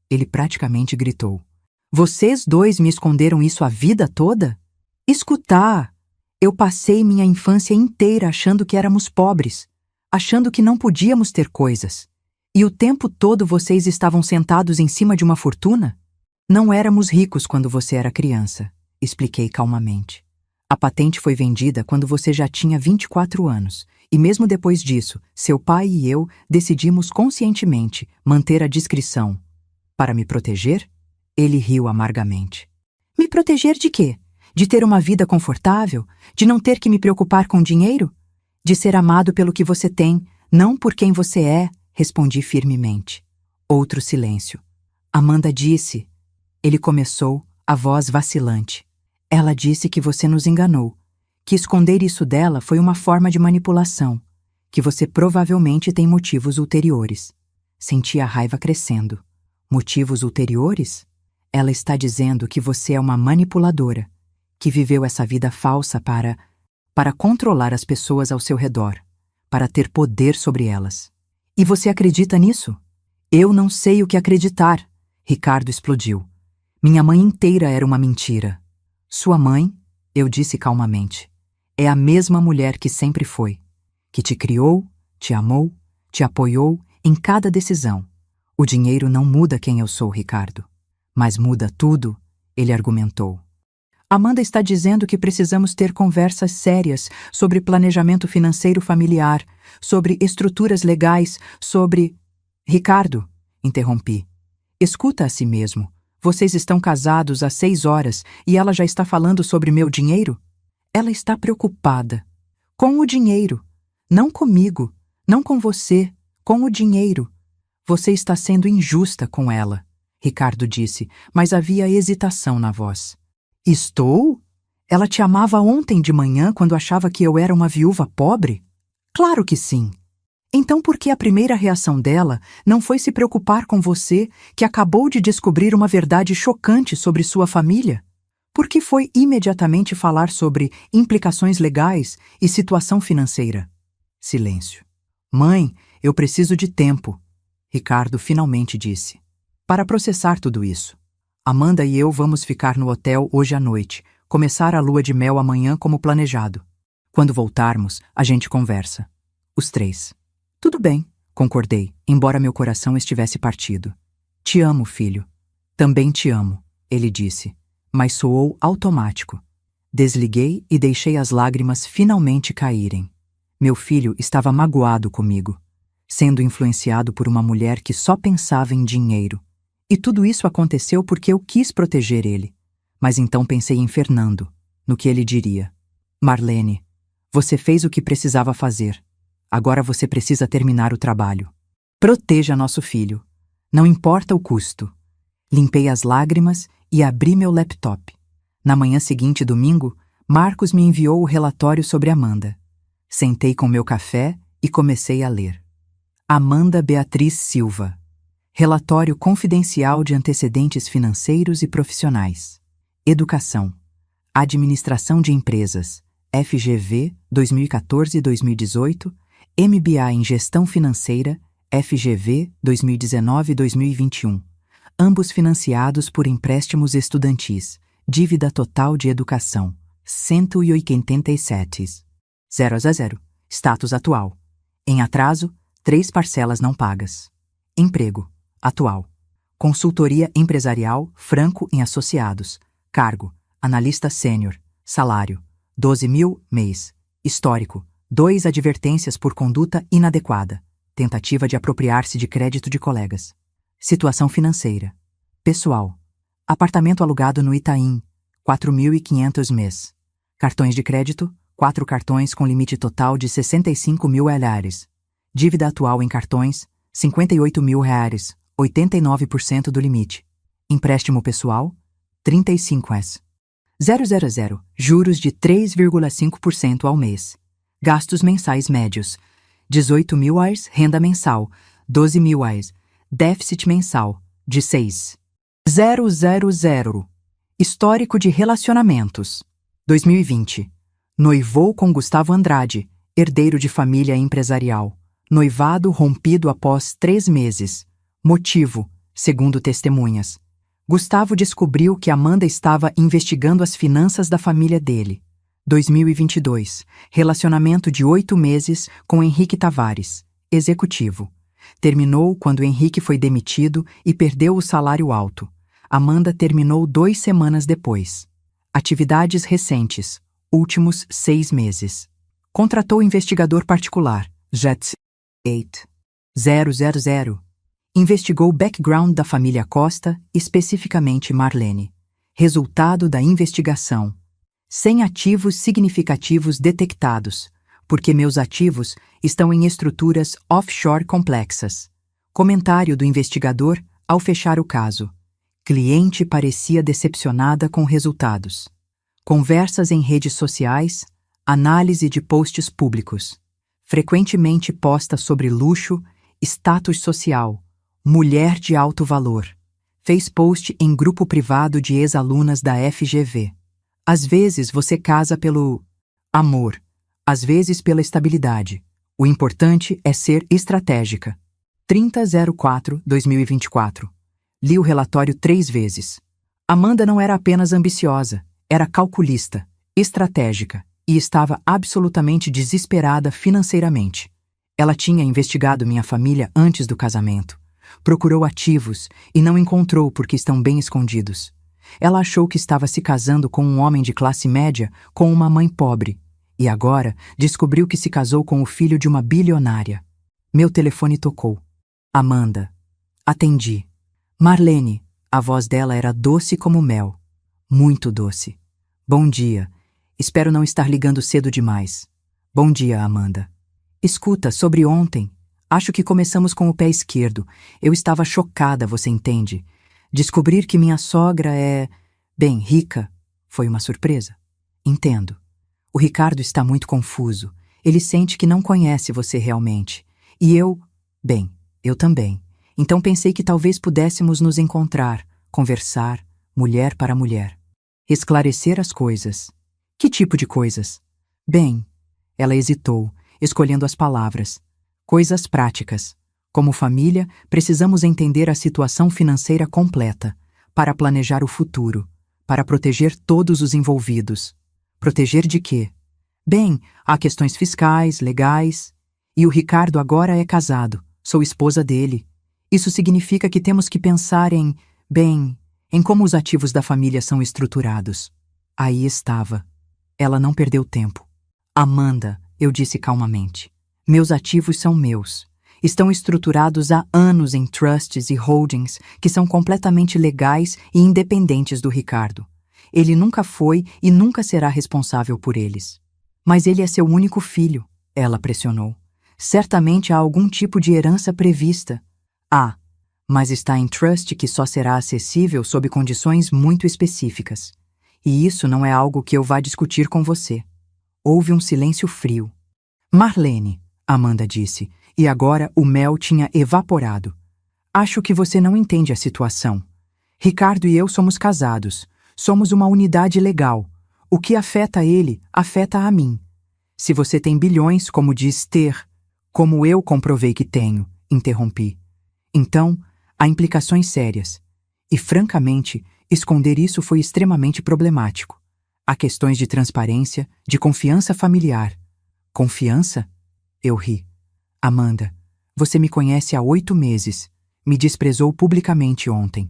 Ele praticamente gritou. Vocês dois me esconderam isso a vida toda? Escutar! Eu passei minha infância inteira achando que éramos pobres, achando que não podíamos ter coisas. E o tempo todo vocês estavam sentados em cima de uma fortuna? Não éramos ricos quando você era criança. Expliquei calmamente. A patente foi vendida quando você já tinha 24 anos, e mesmo depois disso, seu pai e eu decidimos conscientemente manter a discrição. Para me proteger? Ele riu amargamente. Me proteger de quê? De ter uma vida confortável? De não ter que me preocupar com dinheiro? De ser amado pelo que você tem, não por quem você é, respondi firmemente. Outro silêncio. Amanda disse... Ele começou, a voz vacilante. Ela disse que você nos enganou, que esconder isso dela foi uma forma de manipulação, que você provavelmente tem motivos ulteriores. Senti a raiva crescendo. Motivos ulteriores? Ela está dizendo que você é uma manipuladora, que viveu essa vida falsa para controlar as pessoas ao seu redor, para ter poder sobre elas. E você acredita nisso? Eu não sei o que acreditar, Ricardo explodiu. Minha mãe inteira era uma mentira. Sua mãe, eu disse calmamente, é a mesma mulher que sempre foi, que te criou, te amou, te apoiou em cada decisão. O dinheiro não muda quem eu sou, Ricardo. Mas muda tudo, ele argumentou. Amanda está dizendo que precisamos ter conversas sérias sobre planejamento financeiro familiar, sobre estruturas legais, sobre... Ricardo, interrompi. Escuta a si mesmo. Vocês estão casados há 6 horas e ela já está falando sobre meu dinheiro? Ela está preocupada. Com o dinheiro. Não comigo, não com você, com o dinheiro. Você está sendo injusta com ela, Ricardo disse, mas havia hesitação na voz. Estou? Ela te amava ontem de manhã quando achava que eu era uma viúva pobre? Claro que sim. Então por que a primeira reação dela não foi se preocupar com você, que acabou de descobrir uma verdade chocante sobre sua família? Por que foi imediatamente falar sobre implicações legais e situação financeira? Silêncio. Mãe, eu preciso de tempo, Ricardo finalmente disse, para processar tudo isso. Amanda e eu vamos ficar no hotel hoje à noite, começar a lua de mel amanhã como planejado. Quando voltarmos, a gente conversa. Os 3. Tudo bem, concordei, embora meu coração estivesse partido. Te amo, filho. Também te amo, ele disse, mas soou automático. Desliguei e deixei as lágrimas finalmente caírem. Meu filho estava magoado comigo, sendo influenciado por uma mulher que só pensava em dinheiro. E tudo isso aconteceu porque eu quis proteger ele. Mas então pensei em Fernando, no que ele diria. Marlene, você fez o que precisava fazer. Agora você precisa terminar o trabalho. Proteja nosso filho. Não importa o custo. Limpei as lágrimas e abri meu laptop. Na manhã seguinte, domingo, Marcos me enviou o relatório sobre Amanda. Sentei com meu café e comecei a ler. Amanda Beatriz Silva. Relatório confidencial de antecedentes financeiros e profissionais. Educação. Administração de empresas. FGV 2014-2018. MBA em Gestão Financeira, FGV 2019-2021. Ambos financiados por empréstimos estudantis. Dívida total de educação, 187. 0. Status atual. Em atraso, 3 parcelas não pagas. Emprego. Atual. Consultoria empresarial Franco em Associados. Cargo. Analista sênior. Salário. 12.000 mês. Histórico. 2 advertências por conduta inadequada. Tentativa de apropriar-se de crédito de colegas. Situação financeira. Pessoal. Apartamento alugado no Itaim. 4.500 mês. Cartões de crédito. 4 cartões com limite total de 65 mil reais. Dívida atual em cartões. 58 mil reais. 89% do limite. Empréstimo pessoal. 35S. 000. Juros de 3,5% ao mês. Gastos mensais médios. 18 mil reais. Renda mensal. 12 mil reais. Déficit mensal. De 6. 000. Histórico de relacionamentos. 2020. Noivou com Gustavo Andrade, herdeiro de família empresarial. Noivado rompido após 3 meses. Motivo, segundo testemunhas. Gustavo descobriu que Amanda estava investigando as finanças da família dele. 2022. Relacionamento de 8 meses com Henrique Tavares, executivo. Terminou quando Henrique foi demitido e perdeu o salário alto. Amanda terminou 2 semanas depois. Atividades recentes. Últimos 6 meses. Contratou investigador particular, Jets 8. 000. Investigou o background da família Costa, especificamente Marlene. Resultado da investigação. Sem ativos significativos detectados, porque meus ativos estão em estruturas offshore complexas. Comentário do investigador ao fechar o caso. Cliente parecia decepcionada com resultados. Conversas em redes sociais, análise de posts públicos. Frequentemente posta sobre luxo, status social, mulher de alto valor. Fez post em grupo privado de ex-alunas da FGV. Às vezes você casa pelo amor, às vezes pela estabilidade. O importante é ser estratégica. 30/04/2024. Li o relatório 3 vezes. Amanda não era apenas ambiciosa, era calculista, estratégica e estava absolutamente desesperada financeiramente. Ela tinha investigado minha família antes do casamento. Procurou ativos e não encontrou porque estão bem escondidos. Ela achou que estava se casando com um homem de classe média com uma mãe pobre. E agora descobriu que se casou com o filho de uma bilionária. Meu telefone tocou. Amanda. Atendi. Marlene. A voz dela era doce como mel. Muito doce. Bom dia. Espero não estar ligando cedo demais. Bom dia, Amanda. Escuta, sobre ontem. Acho que começamos com o pé esquerdo. Eu estava chocada, você entende? Descobrir que minha sogra é, bem, rica, foi uma surpresa. Entendo. O Ricardo está muito confuso. Ele sente que não conhece você realmente. E eu, bem, eu também. Então pensei que talvez pudéssemos nos encontrar, conversar, mulher para mulher. Esclarecer as coisas. Que tipo de coisas? Bem, ela hesitou, escolhendo as palavras. Coisas práticas. Como família, precisamos entender a situação financeira completa, para planejar o futuro, para proteger todos os envolvidos. Proteger de quê? Bem, há questões fiscais, legais. E o Ricardo agora é casado, sou esposa dele. Isso significa que temos que pensar em como os ativos da família são estruturados. Aí estava. Ela não perdeu tempo. Amanda, eu disse calmamente. Meus ativos são meus. Estão estruturados há anos em trusts e holdings que são completamente legais e independentes do Ricardo. Ele nunca foi e nunca será responsável por eles. Mas ele é seu único filho, ela pressionou. Certamente há algum tipo de herança prevista. Mas está em trust que só será acessível sob condições muito específicas. E isso não é algo que eu vá discutir com você. Houve um silêncio frio. Marlene, Amanda disse, e agora o mel tinha evaporado. Acho que você não entende a situação. Ricardo e eu somos casados. Somos uma unidade legal. O que afeta ele, afeta a mim. Se você tem bilhões, como diz ter, como eu comprovei que tenho, interrompi. Então, há implicações sérias. E, francamente, esconder isso foi extremamente problemático. Há questões de transparência, de confiança familiar. Confiança? Eu ri. Amanda, você me conhece há 8 meses. Me desprezou publicamente ontem.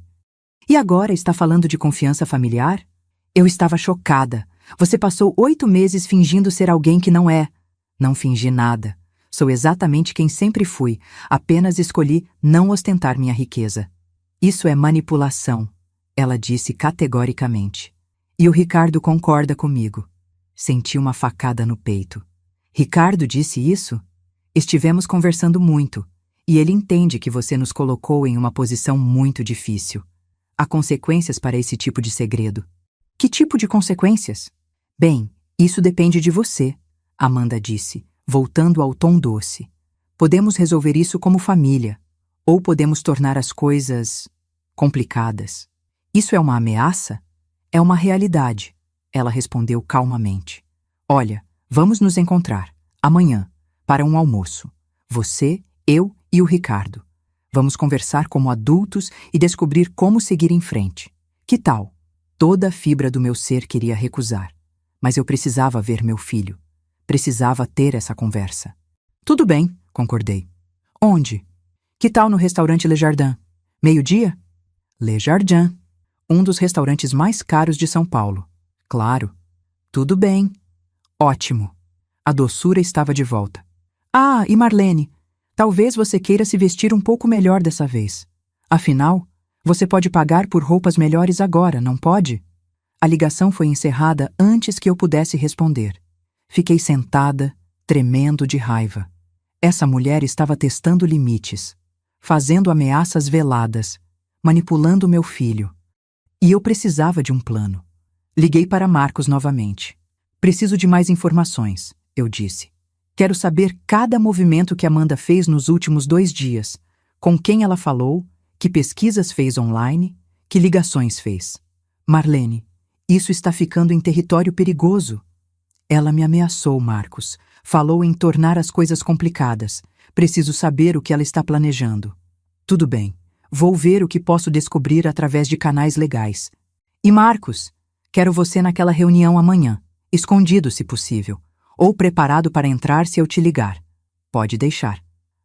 E agora está falando de confiança familiar? Eu estava chocada. Você passou 8 meses fingindo ser alguém que não é. Não fingi nada. Sou exatamente quem sempre fui, apenas escolhi não ostentar minha riqueza. Isso é manipulação, ela disse categoricamente. E o Ricardo concorda comigo. Senti uma facada no peito. Ricardo disse isso? Estivemos conversando muito, e ele entende que você nos colocou em uma posição muito difícil. Há consequências para esse tipo de segredo. Que tipo de consequências? Bem, isso depende de você, Amanda disse, voltando ao tom doce. Podemos resolver isso como família, ou podemos tornar as coisas complicadas. Isso é uma ameaça? É uma realidade, ela respondeu calmamente. Olha, vamos nos encontrar, amanhã, para um almoço. Você, eu e o Ricardo. Vamos conversar como adultos e descobrir como seguir em frente. Que tal? Toda a fibra do meu ser queria recusar, mas eu precisava ver meu filho. Precisava ter essa conversa. Tudo bem, concordei. Onde? Que tal no restaurante Le Jardin? 12:00? Le Jardin, um dos restaurantes mais caros de São Paulo. Claro. Tudo bem. Ótimo. A doçura estava de volta. E Marlene, talvez você queira se vestir um pouco melhor dessa vez. Afinal, você pode pagar por roupas melhores agora, não pode? A ligação foi encerrada antes que eu pudesse responder. Fiquei sentada, tremendo de raiva. Essa mulher estava testando limites, fazendo ameaças veladas, manipulando meu filho. E eu precisava de um plano. Liguei para Marcos novamente. Preciso de mais informações, eu disse. Quero saber cada movimento que Amanda fez nos últimos 2 dias, com quem ela falou, que pesquisas fez online, Que ligações fez? Marlene, isso está ficando em território perigoso. Ela me ameaçou, Marcos. Falou em tornar as coisas complicadas. Preciso saber o que ela está planejando. Tudo bem. Vou ver o que posso descobrir através de canais legais. E Marcos, quero você naquela reunião amanhã, escondido se possível, ou preparado para entrar se eu te ligar. Pode deixar.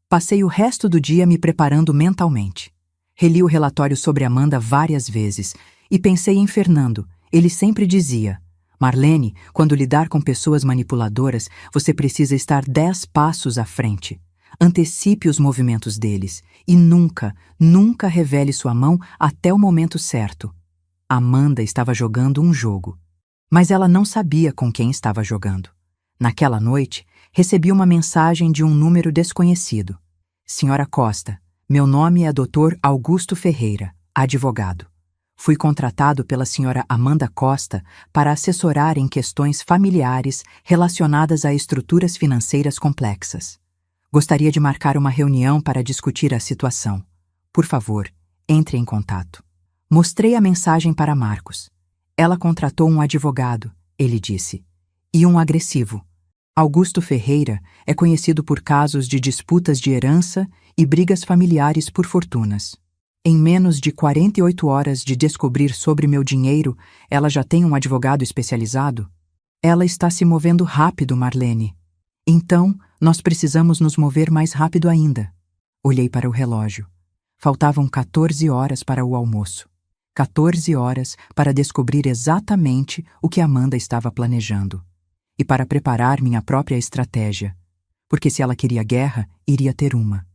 Passei o resto do dia me preparando mentalmente. Reli o relatório sobre Amanda várias vezes e pensei em Fernando. Ele sempre dizia: Marlene, quando lidar com pessoas manipuladoras, você precisa estar 10 passos à frente. Antecipe os movimentos deles e nunca, nunca revele sua mão até o momento certo. Amanda estava jogando um jogo, mas ela não sabia com quem estava jogando. Naquela noite, recebi uma mensagem de um número desconhecido. Senhora Costa, meu nome é Dr. Augusto Ferreira, advogado. Fui contratado pela senhora Amanda Costa para assessorar em questões familiares relacionadas a estruturas financeiras complexas. Gostaria de marcar uma reunião para discutir a situação. Por favor, entre em contato. Mostrei a mensagem para Marcos. Ela contratou um advogado, ele disse, e um agressivo. Augusto Ferreira é conhecido por casos de disputas de herança e brigas familiares por fortunas. Em menos de 48 horas de descobrir sobre meu dinheiro, ela já tem um advogado especializado? Ela está se movendo rápido, Marlene. Então, nós precisamos nos mover mais rápido ainda. Olhei para o relógio. Faltavam 14 horas para o almoço. 14 horas para descobrir exatamente o que Amanda estava planejando. E para preparar minha própria estratégia. Porque se ela queria guerra, iria ter uma.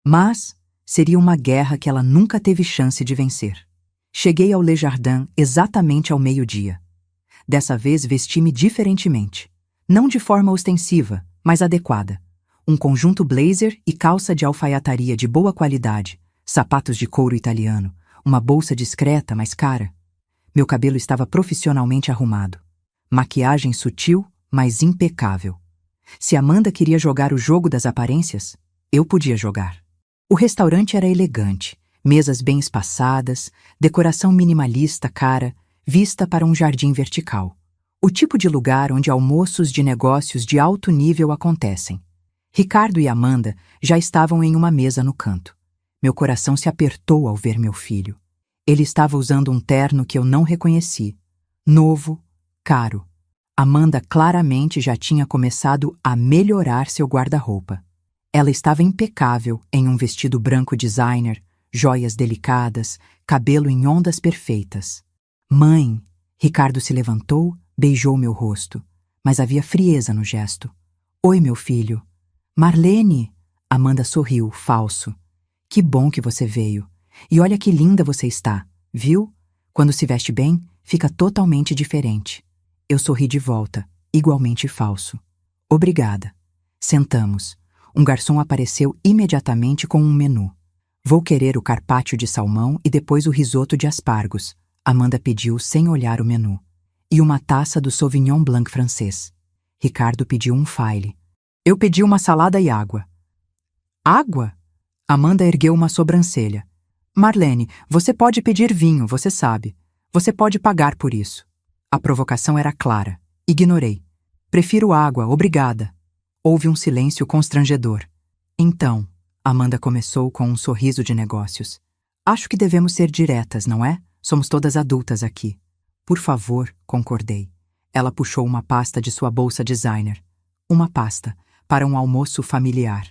Mas seria uma guerra que ela nunca teve chance de vencer. Cheguei ao Le Jardin exatamente ao meio-dia. Dessa vez vesti-me diferentemente. Não de forma ostensiva, mas adequada. Um conjunto blazer e calça de alfaiataria de boa qualidade, sapatos de couro italiano, uma bolsa discreta, mas cara. Meu cabelo estava profissionalmente arrumado. Maquiagem sutil, mas impecável. Se Amanda queria jogar o jogo das aparências, eu podia jogar. O restaurante era elegante, mesas bem espaçadas, decoração minimalista cara, vista para um jardim vertical. O tipo de lugar onde almoços de negócios de alto nível acontecem. Ricardo e Amanda já estavam em uma mesa no canto. Meu coração se apertou ao ver meu filho. Ele estava usando um terno que eu não reconheci. Novo, caro. Amanda claramente já tinha começado a melhorar seu guarda-roupa. Ela estava impecável em um vestido branco designer, joias delicadas, cabelo em ondas perfeitas. Mãe! Ricardo se levantou, beijou meu rosto, mas havia frieza no gesto. Oi, meu filho. Marlene! Amanda sorriu, falso. Que bom que você veio. E olha que linda você está, viu? Quando se veste bem, fica totalmente diferente. Eu sorri de volta, igualmente falso. Obrigada. Sentamos. Um garçom apareceu imediatamente com um menu. Vou querer o carpaccio de salmão e depois o risoto de aspargos. Amanda pediu sem olhar o menu. E uma taça do Sauvignon Blanc francês. Ricardo pediu um file. Eu pedi uma salada e água. Água? Amanda ergueu uma sobrancelha. Marlene, você pode pedir vinho, você sabe. Você pode pagar por isso. A provocação era clara. Ignorei. Prefiro água, obrigada. Houve um silêncio constrangedor. Então, Amanda começou com um sorriso de negócios. Acho que devemos ser diretas, não é? Somos todas adultas aqui. Por favor, concordei. Ela puxou uma pasta de sua bolsa designer. Uma pasta, para um almoço familiar.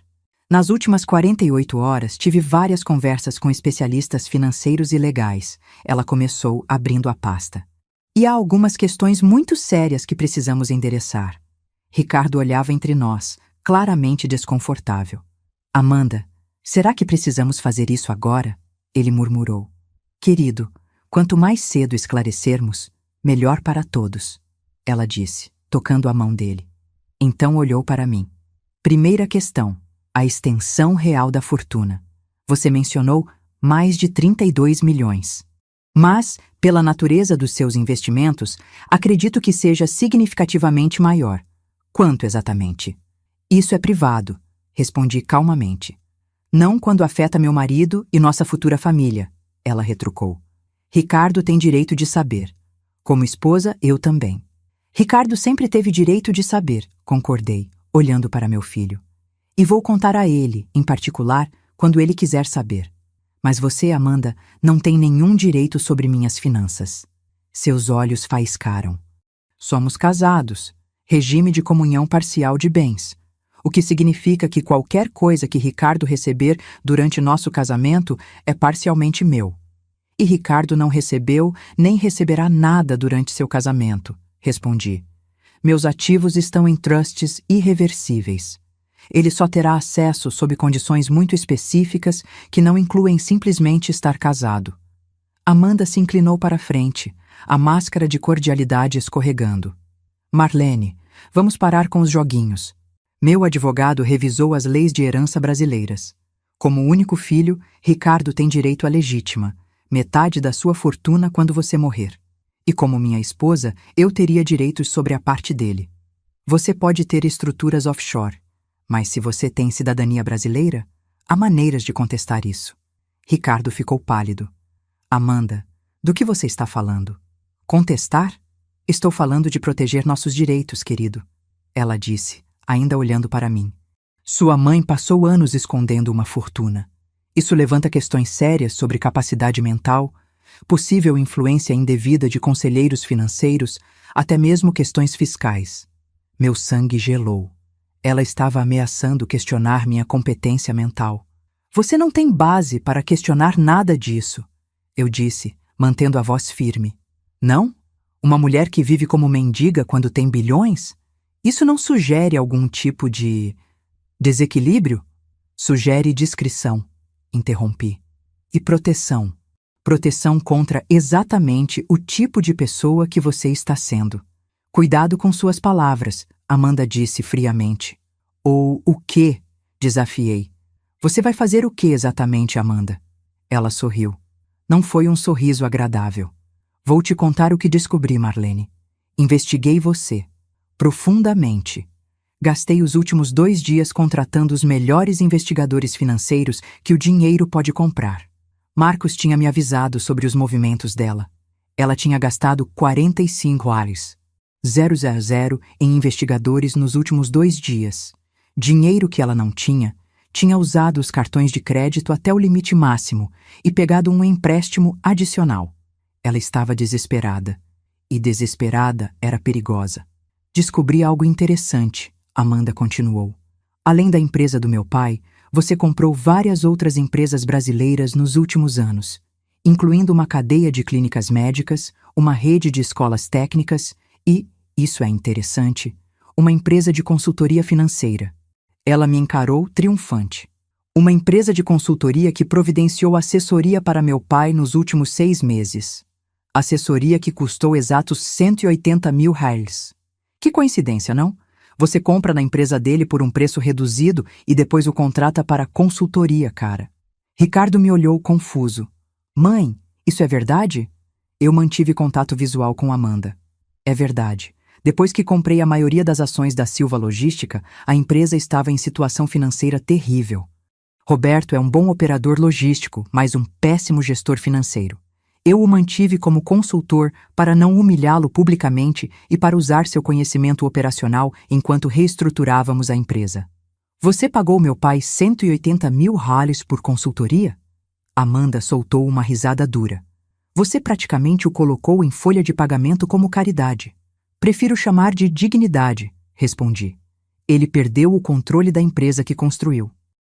Nas últimas 48 horas, tive várias conversas com especialistas financeiros e legais. Ela começou abrindo a pasta. E há algumas questões muito sérias que precisamos endereçar. Ricardo olhava entre nós, claramente desconfortável. Amanda, será que precisamos fazer isso agora? Ele murmurou. Querido, quanto mais cedo esclarecermos, melhor para todos. Ela disse, tocando a mão dele. Então olhou para mim. Primeira questão, a extensão real da fortuna. Você mencionou mais de 32 milhões. Mas, pela natureza dos seus investimentos, acredito que seja significativamente maior. Quanto exatamente? Isso é privado, respondi calmamente. Não quando afeta meu marido e nossa futura família, ela retrucou. Ricardo tem direito de saber. Como esposa, eu também. Ricardo sempre teve direito de saber, concordei, olhando para meu filho. E vou contar a ele, em particular, quando ele quiser saber. Mas você, Amanda, não tem nenhum direito sobre minhas finanças. Seus olhos faiscaram. Somos casados, regime de comunhão parcial de bens, o que significa que qualquer coisa que Ricardo receber durante nosso casamento é parcialmente meu. E Ricardo não recebeu nem receberá nada durante seu casamento, respondi. Meus ativos estão em trusts irreversíveis. Ele só terá acesso sob condições muito específicas que não incluem simplesmente estar casado. Amanda se inclinou para a frente, a máscara de cordialidade escorregando. Marlene, vamos parar com os joguinhos. Meu advogado revisou as leis de herança brasileiras. Como único filho, Ricardo tem direito à legítima, metade da sua fortuna quando você morrer. E como minha esposa, eu teria direitos sobre a parte dele. Você pode ter estruturas offshore, mas se você tem cidadania brasileira, há maneiras de contestar isso. Ricardo ficou pálido. Amanda, do que você está falando? Contestar? Estou falando de proteger nossos direitos, querido. Ela disse, ainda olhando para mim. Sua mãe passou anos escondendo uma fortuna. Isso levanta questões sérias sobre capacidade mental, possível influência indevida de conselheiros financeiros, até mesmo questões fiscais. Meu sangue gelou. Ela estava ameaçando questionar minha competência mental. Você não tem base para questionar nada disso, eu disse, mantendo a voz firme. Não? Uma mulher que vive como mendiga quando tem bilhões? Isso não sugere algum tipo de desequilíbrio? Sugere discrição, interrompi. E proteção. Proteção contra exatamente o tipo de pessoa que você está sendo. Cuidado com suas palavras, Amanda disse friamente. Ou o quê? Desafiei. Você vai fazer o que exatamente, Amanda? Ela sorriu. Não foi um sorriso agradável. Vou te contar o que descobri, Marlene. Investiguei você. Profundamente. Gastei os últimos 2 dias contratando os melhores investigadores financeiros que o dinheiro pode comprar. Marcos tinha me avisado sobre os movimentos dela. Ela tinha gastado 45 ares, 000 em investigadores nos últimos 2 dias. Dinheiro que ela não tinha usado os cartões de crédito até o limite máximo e pegado um empréstimo adicional. Ela estava desesperada. E desesperada era perigosa. Descobri algo interessante, Amanda continuou. Além da empresa do meu pai, você comprou várias outras empresas brasileiras nos últimos anos, incluindo uma cadeia de clínicas médicas, uma rede de escolas técnicas e, isso é interessante, uma empresa de consultoria financeira. Ela me encarou triunfante. Uma empresa de consultoria que providenciou assessoria para meu pai nos últimos 6 meses. Assessoria que custou exatos 180 mil reais. Que coincidência, não? Você compra na empresa dele por um preço reduzido e depois o contrata para consultoria, cara. Ricardo me olhou confuso. Mãe, isso é verdade? Eu mantive contato visual com Amanda. É verdade. Depois que comprei a maioria das ações da Silva Logística, a empresa estava em situação financeira terrível. Roberto é um bom operador logístico, mas um péssimo gestor financeiro. Eu o mantive como consultor para não humilhá-lo publicamente e para usar seu conhecimento operacional enquanto reestruturávamos a empresa. Você pagou meu pai 180 mil reais por consultoria? Amanda soltou uma risada dura. Você praticamente o colocou em folha de pagamento como caridade. Prefiro chamar de dignidade, respondi. Ele perdeu o controle da empresa que construiu.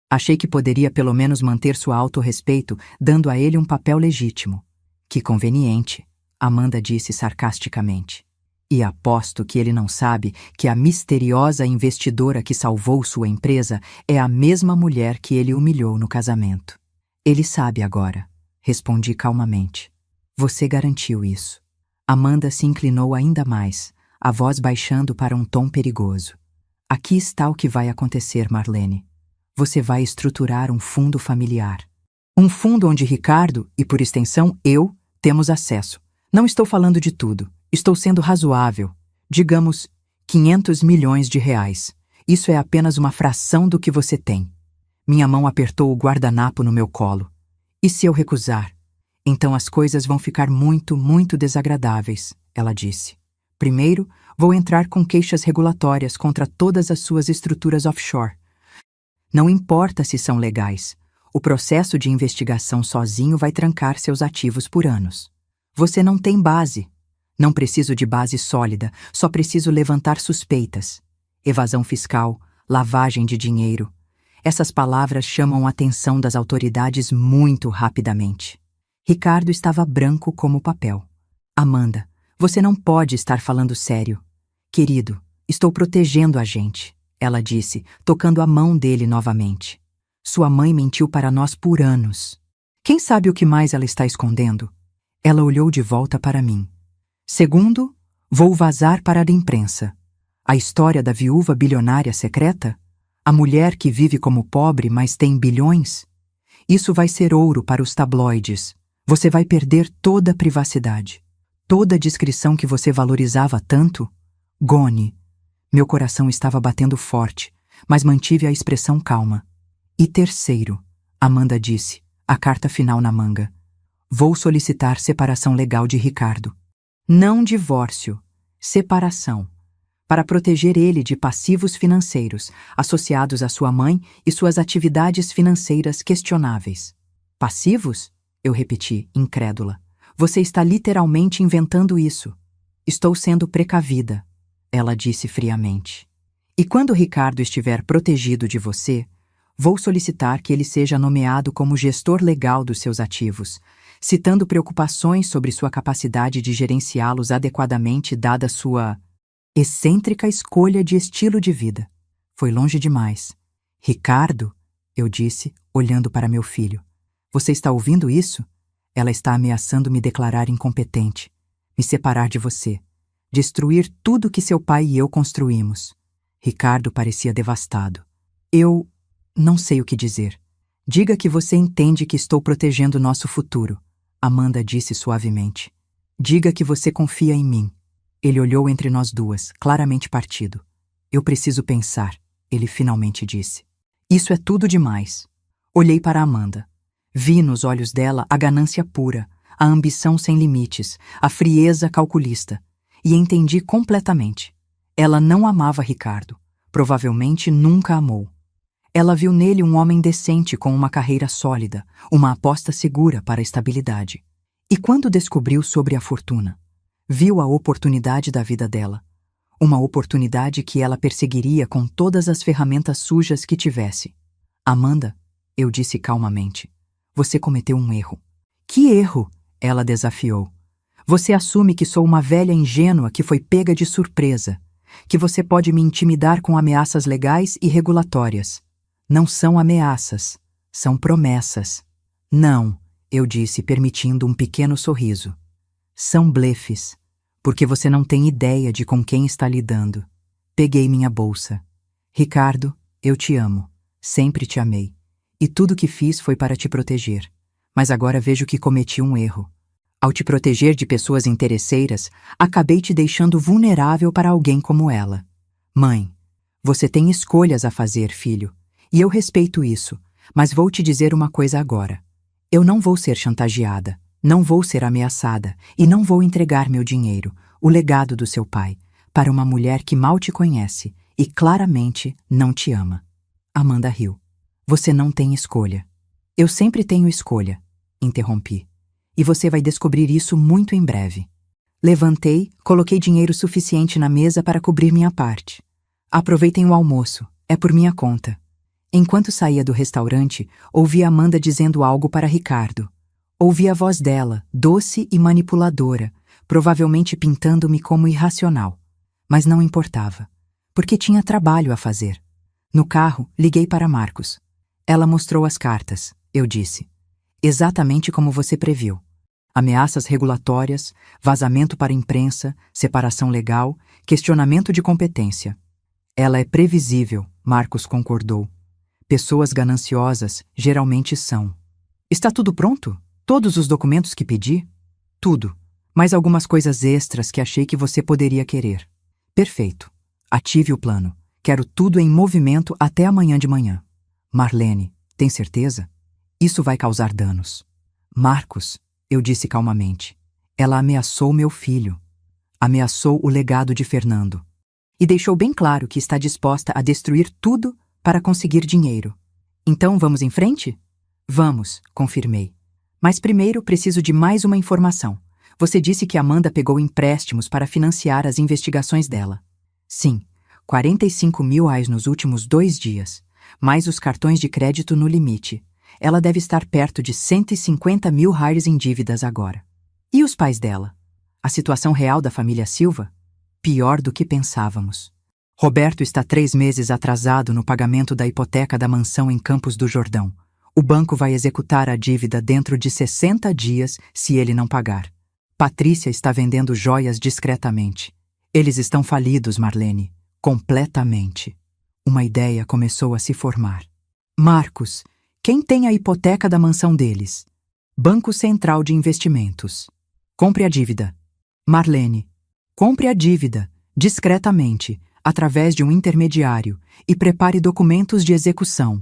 Achei que poderia pelo menos manter sua autorrespeito, dando a ele um papel legítimo. Que conveniente, Amanda disse sarcasticamente. E aposto que ele não sabe que a misteriosa investidora que salvou sua empresa é a mesma mulher que ele humilhou no casamento. Ele sabe agora, respondi calmamente. Você garantiu isso. Amanda se inclinou ainda mais, a voz baixando para um tom perigoso. Aqui está o que vai acontecer, Marlene. Você vai estruturar um fundo familiar. Um fundo onde Ricardo, e por extensão eu, temos acesso. Não estou falando de tudo. Estou sendo razoável. Digamos, 500 milhões de reais. Isso é apenas uma fração do que você tem. Minha mão apertou o guardanapo no meu colo. E se eu recusar? Então as coisas vão ficar muito, muito desagradáveis, ela disse. Primeiro, vou entrar com queixas regulatórias contra todas as suas estruturas offshore. Não importa se são legais. O processo de investigação sozinho vai trancar seus ativos por anos. Você não tem base. Não preciso de base sólida, só preciso levantar suspeitas. Evasão fiscal, lavagem de dinheiro. Essas palavras chamam a atenção das autoridades muito rapidamente. Ricardo estava branco como papel. Amanda, você não pode estar falando sério. Querido, estou protegendo a gente, ela disse, tocando a mão dele novamente. Sua mãe mentiu para nós por anos. Quem sabe o que mais ela está escondendo? Ela olhou de volta para mim. Segundo, vou vazar para a imprensa. A história da viúva bilionária secreta? A mulher que vive como pobre, mas tem bilhões? Isso vai ser ouro para os tabloides. Você vai perder toda a privacidade. Toda a discrição que você valorizava tanto? Gone. Meu coração estava batendo forte, mas mantive a expressão calma. E terceiro, Amanda disse, a carta final na manga. Vou solicitar separação legal de Ricardo. Não divórcio, separação. Para proteger ele de passivos financeiros associados à sua mãe e suas atividades financeiras questionáveis. Passivos? Eu repeti, incrédula. Você está literalmente inventando isso. Estou sendo precavida, ela disse friamente. E quando Ricardo estiver protegido de você, vou solicitar que ele seja nomeado como gestor legal dos seus ativos, citando preocupações sobre sua capacidade de gerenciá-los adequadamente dada sua excêntrica escolha de estilo de vida. Foi longe demais. Ricardo, eu disse, olhando para meu filho. Você está ouvindo isso? Ela está ameaçando me declarar incompetente, me separar de você, destruir tudo que seu pai e eu construímos. Ricardo parecia devastado. Eu não sei o que dizer. Diga que você entende que estou protegendo nosso futuro, Amanda disse suavemente. Diga que você confia em mim. Ele olhou entre nós duas, claramente partido. Eu preciso pensar, ele finalmente disse. Isso é tudo demais. Olhei para Amanda. Vi nos olhos dela a ganância pura, a ambição sem limites, a frieza calculista. E entendi completamente. Ela não amava Ricardo. Provavelmente nunca amou. Ela viu nele um homem decente com uma carreira sólida, uma aposta segura para a estabilidade. E quando descobriu sobre a fortuna, viu a oportunidade da vida dela. Uma oportunidade que ela perseguiria com todas as ferramentas sujas que tivesse. Amanda, eu disse calmamente, você cometeu um erro. Que erro? Ela desafiou. Você assume que sou uma velha ingênua que foi pega de surpresa, que você pode me intimidar com ameaças legais e regulatórias. Não são ameaças, são promessas. Não, eu disse, permitindo um pequeno sorriso. São blefes, porque você não tem ideia de com quem está lidando. Peguei minha bolsa. Ricardo, eu te amo. Sempre te amei. E tudo que fiz foi para te proteger. Mas agora vejo que cometi um erro. Ao te proteger de pessoas interesseiras, acabei te deixando vulnerável para alguém como ela. Mãe, você tem escolhas a fazer, filho. E eu respeito isso, mas vou te dizer uma coisa agora. Eu não vou ser chantageada, não vou ser ameaçada e não vou entregar meu dinheiro, o legado do seu pai, para uma mulher que mal te conhece e claramente não te ama. Amanda riu. Você não tem escolha. Eu sempre tenho escolha, interrompi. E você vai descobrir isso muito em breve. Levantei, coloquei dinheiro suficiente na mesa para cobrir minha parte. Aproveitem o almoço, é por minha conta. Enquanto saía do restaurante, ouvi Amanda dizendo algo para Ricardo. Ouvi a voz dela, doce e manipuladora, provavelmente pintando-me como irracional. Mas não importava, porque tinha trabalho a fazer. No carro, liguei para Marcos. Ela mostrou as cartas, eu disse. Exatamente como você previu. Ameaças regulatórias, vazamento para a imprensa, separação legal, questionamento de competência. Ela é previsível, Marcos concordou. Pessoas gananciosas geralmente são. Está tudo pronto? Todos os documentos que pedi? Tudo. Mais algumas coisas extras que achei que você poderia querer. Perfeito. Ative o plano. Quero tudo em movimento até amanhã de manhã. Marlene, tem certeza? Isso vai causar danos. Marcos, eu disse calmamente. Ela ameaçou meu filho. Ameaçou o legado de Fernando. E deixou bem claro que está disposta a destruir tudo para conseguir dinheiro. Então vamos em frente? Vamos, confirmei. Mas primeiro preciso de mais uma informação. Você disse que Amanda pegou empréstimos para financiar as investigações dela. Sim, 45 mil reais nos últimos 2 dias, mais os cartões de crédito no limite. Ela deve estar perto de 150 mil reais em dívidas agora. E os pais dela? A situação real da família Silva? Pior do que pensávamos. Roberto está 3 meses atrasado no pagamento da hipoteca da mansão em Campos do Jordão. O banco vai executar a dívida dentro de 60 dias se ele não pagar. Patrícia está vendendo joias discretamente. Eles estão falidos, Marlene. Completamente. Uma ideia começou a se formar. Marcos, quem tem a hipoteca da mansão deles? Banco Central de Investimentos. Compre a dívida. Marlene, compre a dívida, discretamente, através de um intermediário, e prepare documentos de execução.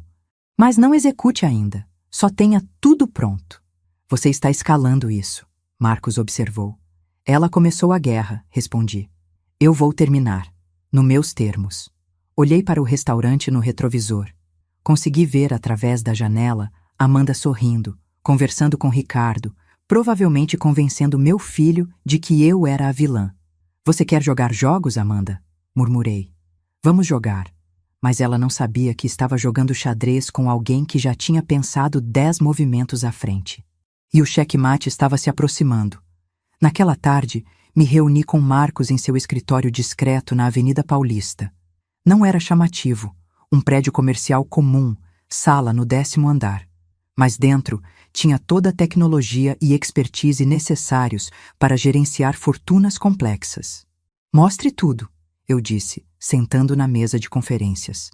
Mas não execute ainda. Só tenha tudo pronto. Você está escalando isso, Marcos observou. Ela começou a guerra, respondi. Eu vou terminar, nos meus termos. Olhei para o restaurante no retrovisor. Consegui ver através da janela Amanda sorrindo, conversando com Ricardo, provavelmente convencendo meu filho de que eu era a vilã. Você quer jogar jogos, Amanda? Murmurei. Vamos jogar. Mas ela não sabia que estava jogando xadrez com alguém que já tinha pensado 10 movimentos à frente. E o checkmate estava se aproximando. Naquela tarde, me reuni com Marcos em seu escritório discreto na Avenida Paulista. Não era chamativo, um prédio comercial comum, sala no 10º andar. Mas dentro tinha toda a tecnologia e expertise necessários para gerenciar fortunas complexas. Mostre tudo, eu disse, sentando na mesa de conferências.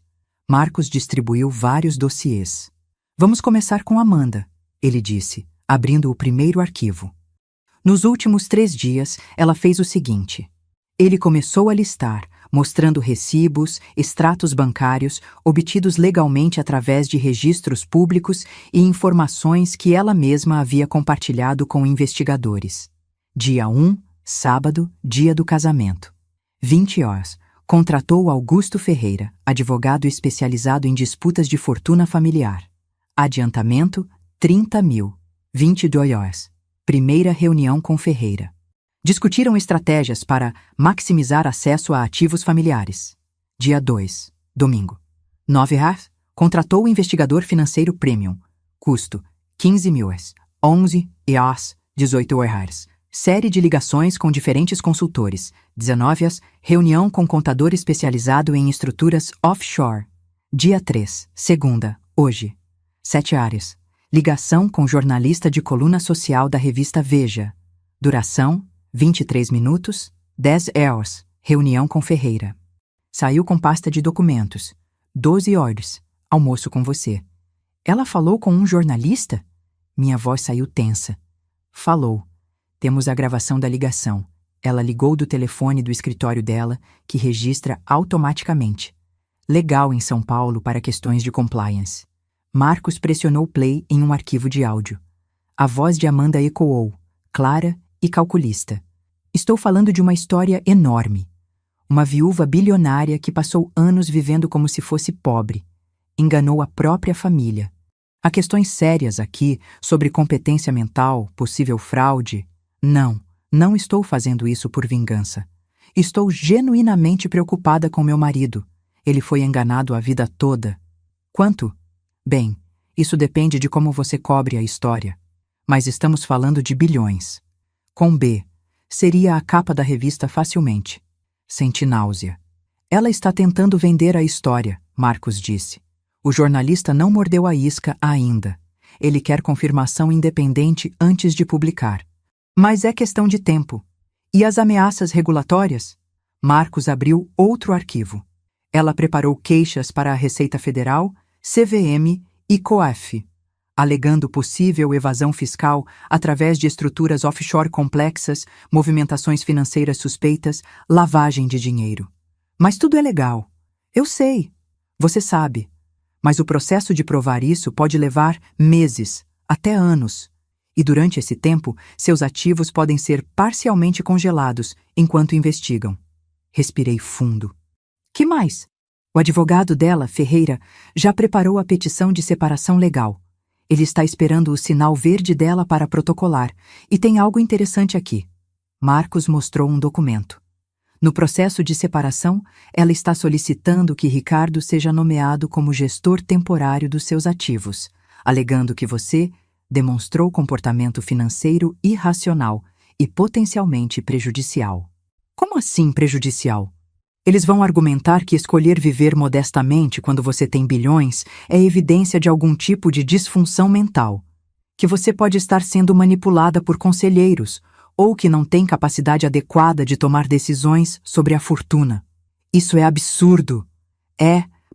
Marcos distribuiu vários dossiês. Vamos começar com Amanda, ele disse, abrindo o primeiro arquivo. Nos últimos 3 dias, ela fez o seguinte. Ele começou a listar, mostrando recibos, extratos bancários, obtidos legalmente através de registros públicos e informações que ela mesma havia compartilhado com investigadores. Dia 1, sábado, dia do casamento. 20 horas. Contratou Augusto Ferreira, advogado especializado em disputas de fortuna familiar. Adiantamento, 30 mil. 22 horas. Primeira reunião com Ferreira. Discutiram estratégias para maximizar acesso a ativos familiares. Dia 2, domingo. 9 horas. Contratou o investigador financeiro premium. Custo, 15 mil. 11 horas, 18 horas. Série de ligações com diferentes consultores. 19 horas, reunião com contador especializado em estruturas offshore. Dia 3, segunda, hoje. 7 horas. Ligação com jornalista de coluna social da revista Veja. Duração, 23 minutos. 10 horas, reunião com Ferreira. Saiu com pasta de documentos. 12 horas, almoço com você. Ela falou com um jornalista? Minha voz saiu tensa. Falou. Temos a gravação da ligação. Ela ligou do telefone do escritório dela, que registra automaticamente. Legal em São Paulo para questões de compliance. Marcos pressionou play em um arquivo de áudio. A voz de Amanda ecoou, clara e calculista. Estou falando de uma história enorme. Uma viúva bilionária que passou anos vivendo como se fosse pobre. Enganou a própria família. Há questões sérias aqui sobre competência mental, possível fraude. Não estou fazendo isso por vingança. Estou genuinamente preocupada com meu marido. Ele foi enganado a vida toda. Quanto? Bem, isso depende de como você cobre a história. Mas estamos falando de bilhões. Com B, seria a capa da revista facilmente. Senti náusea. Ela está tentando vender a história, Marcos disse. O jornalista não mordeu a isca ainda. Ele quer confirmação independente antes de publicar. Mas é questão de tempo. E as ameaças regulatórias? Marcos abriu outro arquivo. Ela preparou queixas para a Receita Federal, CVM e COAF, alegando possível evasão fiscal através de estruturas offshore complexas, movimentações financeiras suspeitas, lavagem de dinheiro. Mas tudo é legal. Eu sei. Você sabe. Mas o processo de provar isso pode levar meses, até anos. E durante esse tempo, seus ativos podem ser parcialmente congelados enquanto investigam. Respirei fundo. Que mais? O advogado dela, Ferreira, já preparou a petição de separação legal. Ele está esperando o sinal verde dela para protocolar. E tem algo interessante aqui. Marcos mostrou um documento. No processo de separação, ela está solicitando que Ricardo seja nomeado como gestor temporário dos seus ativos, alegando que você demonstrou comportamento financeiro irracional e potencialmente prejudicial. Como assim prejudicial? Eles vão argumentar que escolher viver modestamente quando você tem bilhões é evidência de algum tipo de disfunção mental, que você pode estar sendo manipulada por conselheiros ou que não tem capacidade adequada de tomar decisões sobre a fortuna. Isso é absurdo.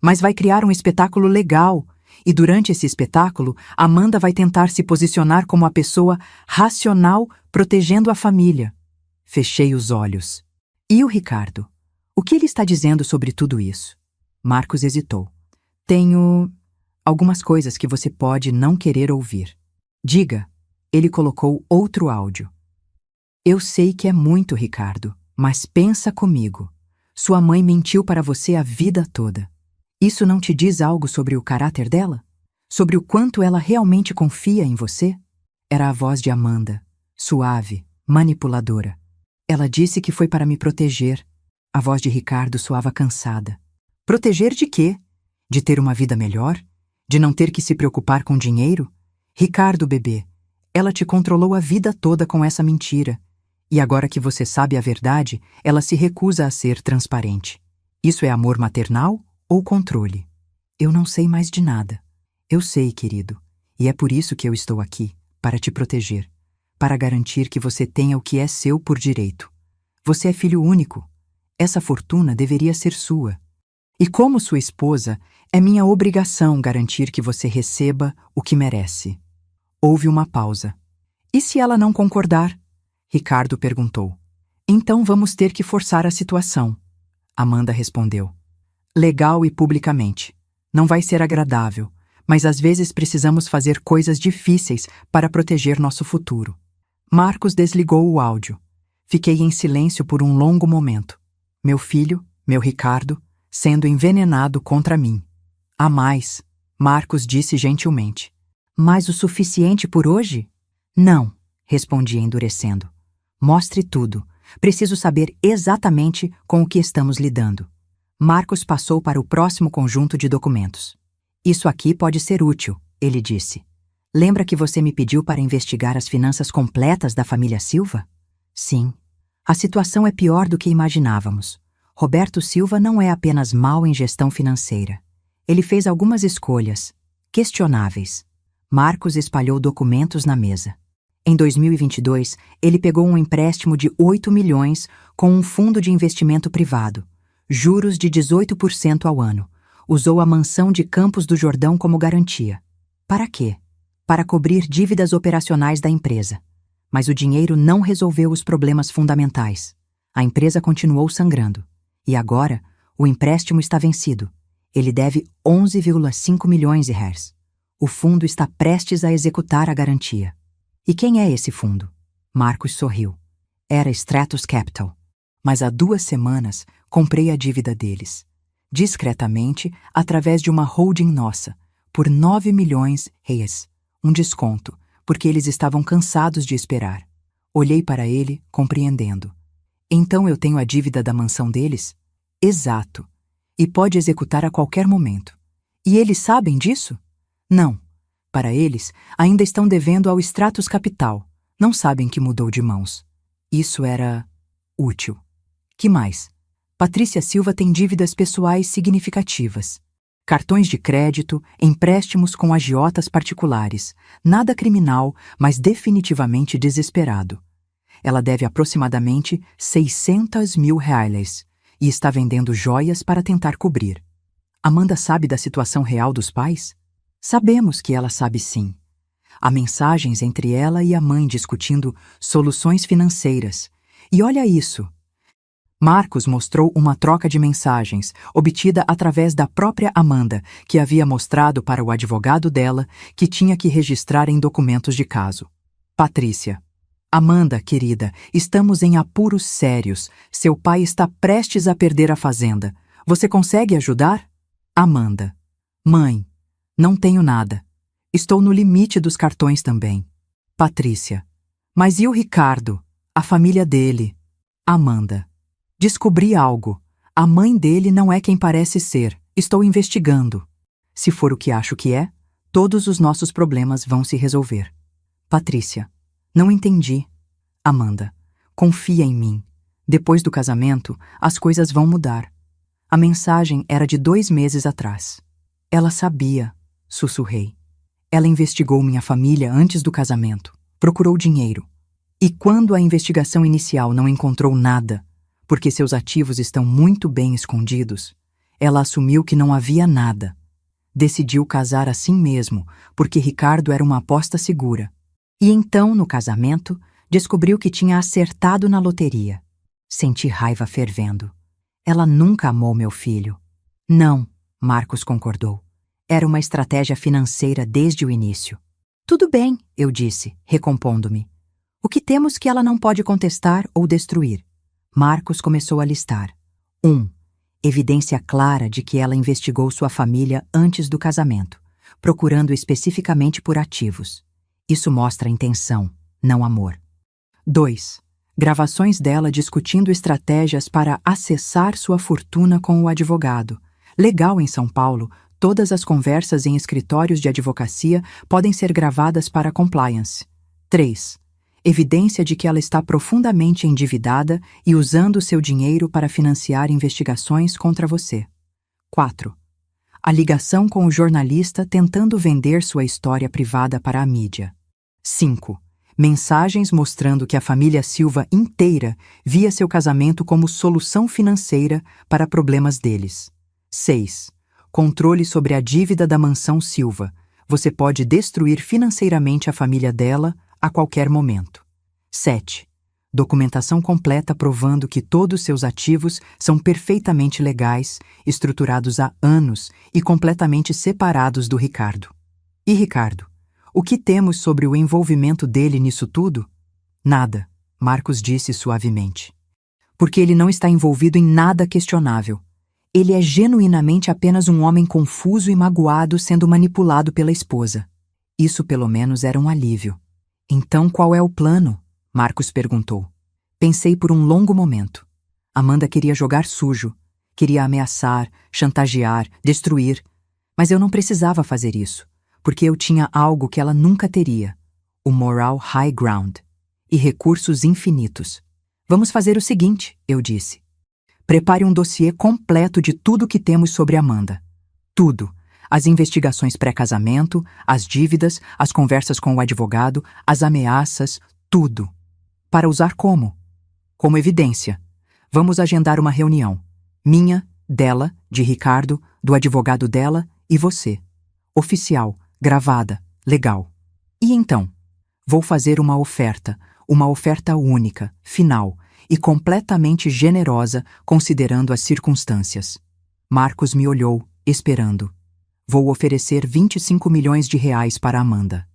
Mas vai criar um espetáculo legal. E durante esse espetáculo, Amanda vai tentar se posicionar como a pessoa racional protegendo a família. Fechei os olhos. E o Ricardo? O que ele está dizendo sobre tudo isso? Marcos hesitou. Tenho algumas coisas que você pode não querer ouvir. Diga. Ele colocou outro áudio. Eu sei que é muito, Ricardo, mas pensa comigo. Sua mãe mentiu para você a vida toda. Isso não te diz algo sobre o caráter dela? Sobre o quanto ela realmente confia em você? Era a voz de Amanda, suave, manipuladora. Ela disse que foi para me proteger. A voz de Ricardo soava cansada. Proteger de quê? De ter uma vida melhor? De não ter que se preocupar com dinheiro? Ricardo, bebê, ela te controlou a vida toda com essa mentira. E agora que você sabe a verdade, ela se recusa a ser transparente. Isso é amor maternal ou controle? Eu não sei mais de nada. Eu sei, querido, e é por isso que eu estou aqui, para te proteger, para garantir que você tenha o que é seu por direito. Você é filho único. Essa fortuna deveria ser sua. E como sua esposa, é minha obrigação garantir que você receba o que merece. Houve uma pausa. E se ela não concordar? Ricardo perguntou. Então vamos ter que forçar a situação. Amanda respondeu. Legal e publicamente. Não vai ser agradável, mas às vezes precisamos fazer coisas difíceis para proteger nosso futuro. Marcos desligou o áudio. Fiquei em silêncio por um longo momento. Meu filho, meu Ricardo, sendo envenenado contra mim. Há mais, Marcos disse gentilmente. Mas o suficiente por hoje? Não, respondi endurecendo. Mostre tudo. Preciso saber exatamente com o que estamos lidando. Marcos passou para o próximo conjunto de documentos. Isso aqui pode ser útil, ele disse. Lembra que você me pediu para investigar as finanças completas da família Silva? Sim. A situação é pior do que imaginávamos. Roberto Silva não é apenas mau em gestão financeira. Ele fez algumas escolhas questionáveis. Marcos espalhou documentos na mesa. Em 2022, ele pegou um empréstimo de 8 milhões com um fundo de investimento privado, juros de 18% ao ano. Usou a mansão de Campos do Jordão como garantia. Para quê? Para cobrir dívidas operacionais da empresa. Mas o dinheiro não resolveu os problemas fundamentais. A empresa continuou sangrando. E agora, o empréstimo está vencido. Ele deve 11,5 milhões de reais. O fundo está prestes a executar a garantia. E quem é esse fundo? Marcos sorriu. Era Stratos Capital. Mas há 2 semanas comprei a dívida deles. Discretamente, através de uma holding nossa, por 9 milhões reais. Um desconto, porque eles estavam cansados de esperar. Olhei para ele, compreendendo. Então eu tenho a dívida da mansão deles? Exato. E pode executar a qualquer momento. E eles sabem disso? Não. Para eles, ainda estão devendo ao Stratos Capital. Não sabem que mudou de mãos. Isso era útil. Que mais? Patrícia Silva tem dívidas pessoais significativas. Cartões de crédito, empréstimos com agiotas particulares. Nada criminal, mas definitivamente desesperado. Ela deve aproximadamente 600 mil reais e está vendendo joias para tentar cobrir. Amanda sabe da situação real dos pais? Sabemos que ela sabe sim. Há mensagens entre ela e a mãe discutindo soluções financeiras. E olha isso. Marcos mostrou uma troca de mensagens, obtida através da própria Amanda, que havia mostrado para o advogado dela que tinha que registrar em documentos de caso. Patrícia. Amanda, querida, estamos em apuros sérios. Seu pai está prestes a perder a fazenda. Você consegue ajudar? Amanda. Mãe, não tenho nada. Estou no limite dos cartões também. Patrícia. Mas e o Ricardo? A família dele? Amanda. Descobri algo. A mãe dele não é quem parece ser. Estou investigando. Se for o que acho que é, todos os nossos problemas vão se resolver. Patrícia. Não entendi. Amanda. Confia em mim. Depois do casamento, as coisas vão mudar. A mensagem era de 2 meses atrás. Ela sabia, sussurrei. Ela investigou minha família antes do casamento. Procurou dinheiro. E quando a investigação inicial não encontrou nada, porque seus ativos estão muito bem escondidos, ela assumiu que não havia nada. Decidiu casar assim mesmo, porque Ricardo era uma aposta segura. E então, no casamento, descobriu que tinha acertado na loteria. Senti raiva fervendo. Ela nunca amou meu filho. Não, Marcos concordou. Era uma estratégia financeira desde o início. Tudo bem, eu disse, recompondo-me. O que temos que ela não pode contestar ou destruir? Marcos começou a listar. 1. Evidência clara de que ela investigou sua família antes do casamento, procurando especificamente por ativos. Isso mostra intenção, não amor. 2. Gravações dela discutindo estratégias para acessar sua fortuna com o advogado. Legal em São Paulo, todas as conversas em escritórios de advocacia podem ser gravadas para compliance. 3. Evidência de que ela está profundamente endividada e usando seu dinheiro para financiar investigações contra você. 4. A ligação com o jornalista tentando vender sua história privada para a mídia. 5. Mensagens mostrando que a família Silva inteira via seu casamento como solução financeira para problemas deles. 6. Controle sobre a dívida da mansão Silva. Você pode destruir financeiramente a família dela a qualquer momento. 7. Documentação completa provando que todos seus ativos são perfeitamente legais, estruturados há anos e completamente separados do Ricardo. E Ricardo? O que temos sobre o envolvimento dele nisso tudo? Nada, Marcos disse suavemente. Porque ele não está envolvido em nada questionável. Ele é genuinamente apenas um homem confuso e magoado sendo manipulado pela esposa. Isso pelo menos era um alívio. Então qual é o plano? Marcos perguntou. Pensei por um longo momento. Amanda queria jogar sujo, queria ameaçar, chantagear, destruir. Mas eu não precisava fazer isso, porque eu tinha algo que ela nunca teria, o moral high ground e recursos infinitos. Vamos fazer o seguinte, eu disse. Prepare um dossiê completo de tudo que temos sobre Amanda. Tudo. As investigações pré-casamento, as dívidas, as conversas com o advogado, as ameaças, tudo. Para usar como? Como evidência. Vamos agendar uma reunião. Minha, dela, de Ricardo, do advogado dela e você. Oficial, gravada, legal. E então? Vou fazer uma oferta única, final e completamente generosa considerando as circunstâncias. Marcos me olhou, esperando. Vou oferecer 25 milhões de reais para Amanda.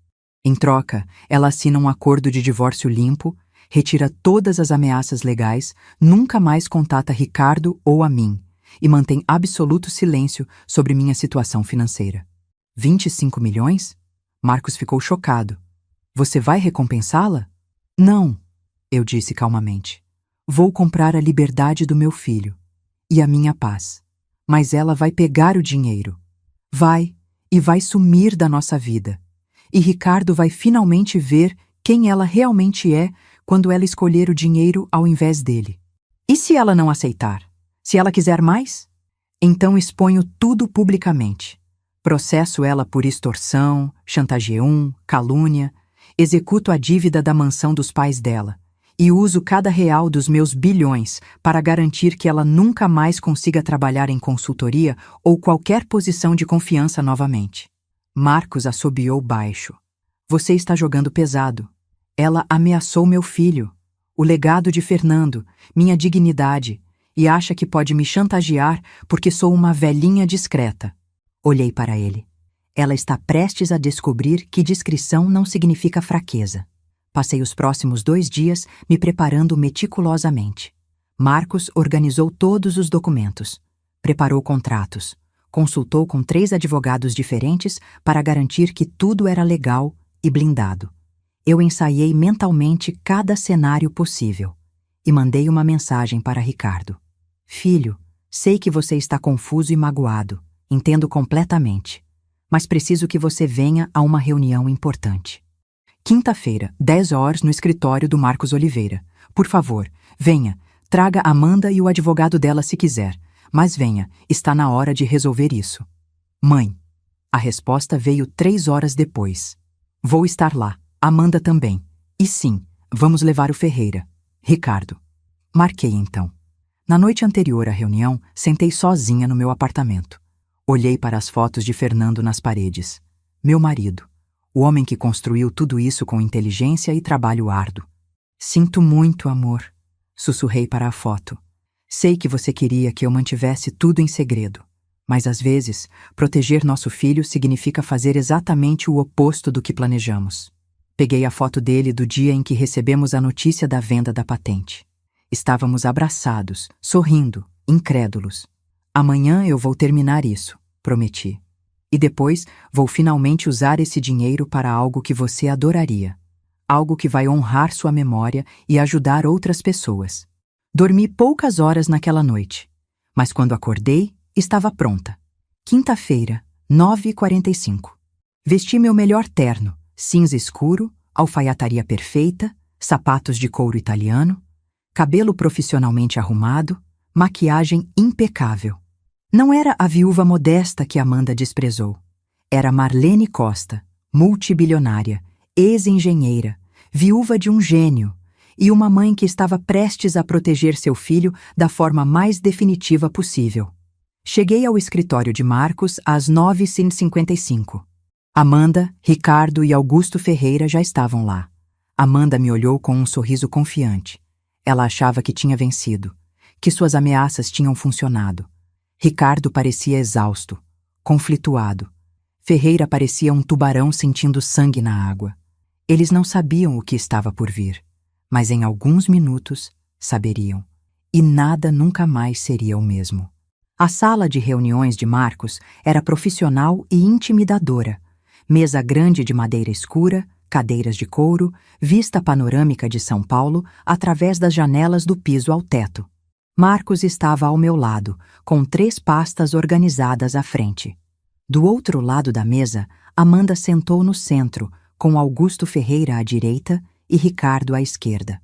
Em troca, ela assina um acordo de divórcio limpo, retira todas as ameaças legais, nunca mais contata Ricardo ou a mim e mantém absoluto silêncio sobre minha situação financeira. 25 milhões? Marcos ficou chocado. Você vai recompensá-la? Não, eu disse calmamente. Vou comprar a liberdade do meu filho e a minha paz. Mas ela vai pegar o dinheiro. Vai sumir da nossa vida. E Ricardo vai finalmente ver quem ela realmente é quando ela escolher o dinheiro ao invés dele. E se ela não aceitar? Se ela quiser mais? Então exponho tudo publicamente. Processo ela por extorsão, chantageio, calúnia, executo a dívida da mansão dos pais dela e uso cada real dos meus bilhões para garantir que ela nunca mais consiga trabalhar em consultoria ou qualquer posição de confiança novamente. Marcos assobiou baixo. Você está jogando pesado. Ela ameaçou meu filho, o legado de Fernando, minha dignidade, e acha que pode me chantagear porque sou uma velhinha discreta. Olhei para ele. Ela está prestes a descobrir que discrição não significa fraqueza. Passei os próximos 2 dias me preparando meticulosamente. Marcos organizou todos os documentos, preparou contratos, consultou com 3 advogados diferentes para garantir que tudo era legal e blindado. Eu ensaiei mentalmente cada cenário possível e mandei uma mensagem para Ricardo. Filho, sei que você está confuso e magoado, entendo completamente, mas preciso que você venha a uma reunião importante. Quinta-feira, 10 horas, no escritório do Marcos Oliveira. Por favor, venha, traga Amanda e o advogado dela se quiser, mas venha, está na hora de resolver isso. Mãe. A resposta veio 3 horas depois. Vou estar lá, Amanda também. E sim, vamos levar o Ferreira. Ricardo. Marquei então. Na noite anterior à reunião, sentei sozinha no meu apartamento. Olhei para as fotos de Fernando nas paredes. Meu marido. O homem que construiu tudo isso com inteligência e trabalho árduo. Sinto muito, amor. Sussurrei para a foto. Sei que você queria que eu mantivesse tudo em segredo, mas às vezes, proteger nosso filho significa fazer exatamente o oposto do que planejamos. Peguei a foto dele do dia em que recebemos a notícia da venda da patente. Estávamos abraçados, sorrindo, incrédulos. Amanhã eu vou terminar isso, prometi. E depois vou finalmente usar esse dinheiro para algo que você adoraria. Algo que vai honrar sua memória e ajudar outras pessoas. Dormi poucas horas naquela noite, mas quando acordei, estava pronta. Quinta-feira, 9h45. Vesti meu melhor terno, cinza escuro, alfaiataria perfeita, sapatos de couro italiano, cabelo profissionalmente arrumado, maquiagem impecável. Não era a viúva modesta que Amanda desprezou. Era Marlene Costa, multibilionária, ex-engenheira, viúva de um gênio, e uma mãe que estava prestes a proteger seu filho da forma mais definitiva possível. Cheguei ao escritório de Marcos às 9h55. Amanda, Ricardo e Augusto Ferreira já estavam lá. Amanda me olhou com um sorriso confiante. Ela achava que tinha vencido, que suas ameaças tinham funcionado. Ricardo parecia exausto, conflituado. Ferreira parecia um tubarão sentindo sangue na água. Eles não sabiam o que estava por vir, mas em alguns minutos saberiam. E nada nunca mais seria o mesmo. A sala de reuniões de Marcos era profissional e intimidadora. Mesa grande de madeira escura, cadeiras de couro, vista panorâmica de São Paulo através das janelas do piso ao teto. Marcos estava ao meu lado, com 3 pastas organizadas à frente. Do outro lado da mesa, Amanda sentou no centro, com Augusto Ferreira à direita e Ricardo à esquerda.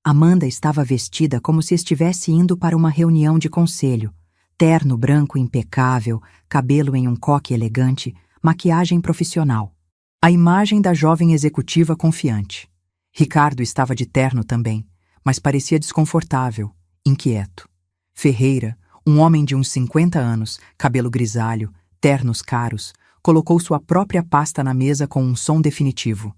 Amanda estava vestida como se estivesse indo para uma reunião de conselho. Terno branco impecável, cabelo em um coque elegante, maquiagem profissional. A imagem da jovem executiva confiante. Ricardo estava de terno também, mas parecia desconfortável, inquieto. Ferreira, um homem de uns 50 anos, cabelo grisalho, ternos caros, colocou sua própria pasta na mesa com um som definitivo.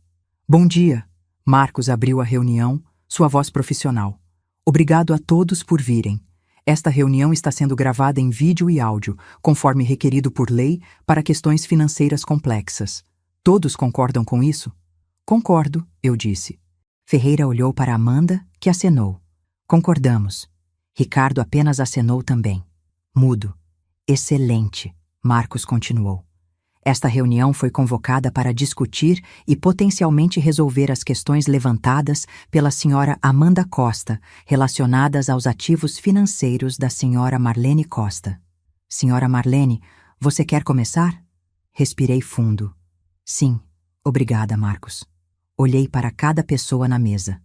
Bom dia. Marcos abriu a reunião, sua voz profissional. Obrigado a todos por virem. Esta reunião está sendo gravada em vídeo e áudio, conforme requerido por lei, para questões financeiras complexas. Todos concordam com isso? Concordo, eu disse. Ferreira olhou para Amanda, que acenou. Concordamos. Ricardo apenas acenou também. Mudo. Excelente, Marcos continuou. Esta reunião foi convocada para discutir e potencialmente resolver as questões levantadas pela senhora Amanda Costa relacionadas aos ativos financeiros da senhora Marlene Costa. Senhora Marlene, você quer começar? Respirei fundo. Sim, obrigada, Marcos. Olhei para cada pessoa na mesa.